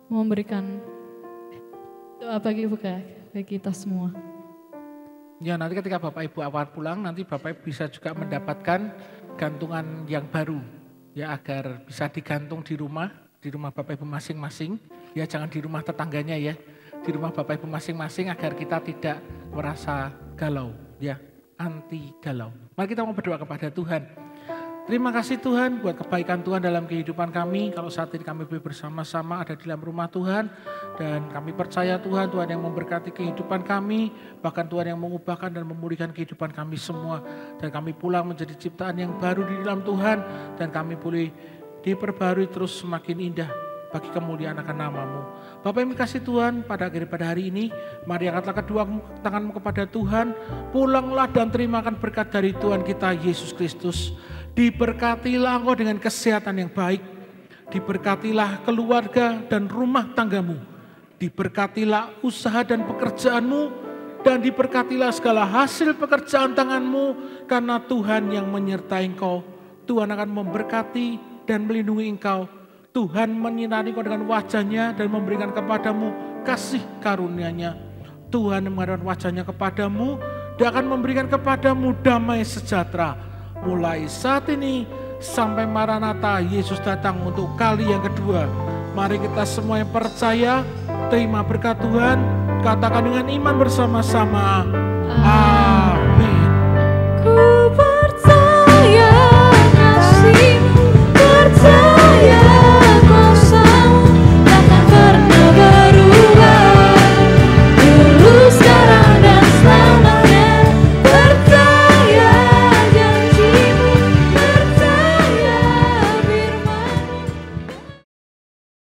memberikan doa bagi kita semua. Ya, nanti ketika Bapak Ibu akan pulang, nanti Bapak Ibu bisa juga mendapatkan gantungan yang baru. Ya, agar bisa digantung di rumah Bapak Ibu masing-masing. Ya, jangan di rumah tetangganya ya. Di rumah Bapak Ibu masing-masing agar kita tidak merasa galau. Ya, anti galau. Mari kita mau berdoa kepada Tuhan. Terima kasih Tuhan buat kebaikan Tuhan dalam kehidupan kami. Kalau saat ini kami bersama-sama ada di dalam rumah Tuhan. Dan kami percaya Tuhan yang memberkati kehidupan kami. Bahkan Tuhan yang mengubahkan dan memulihkan kehidupan kami semua. Dan kami pulang menjadi ciptaan yang baru di dalam Tuhan. Dan kami boleh diperbarui terus semakin indah bagi kemuliaan akan nama-Mu. Bapak yang kasih Tuhan pada hari ini, mari angkatlah kedua tanganmu kepada Tuhan. Pulanglah dan terimakan berkat dari Tuhan kita Yesus Kristus. Diberkatilah engkau dengan kesehatan yang baik. Diberkatilah keluarga dan rumah tanggamu. Diberkatilah usaha dan pekerjaanmu. Dan diberkatilah segala hasil pekerjaan tanganmu. Karena Tuhan yang menyertai engkau. Tuhan akan memberkati dan melindungi engkau. Tuhan menyinari engkau dengan wajahnya dan memberikan kepadamu kasih karunia-Nya. Tuhan mengarahkan wajahnya kepadamu dan akan memberikan kepadamu damai sejahtera. mulai saat ini sampai Maranatha Yesus datang untuk kali yang kedua. Mari kita semua yang percaya terima berkat Tuhan, katakan dengan iman bersama-sama.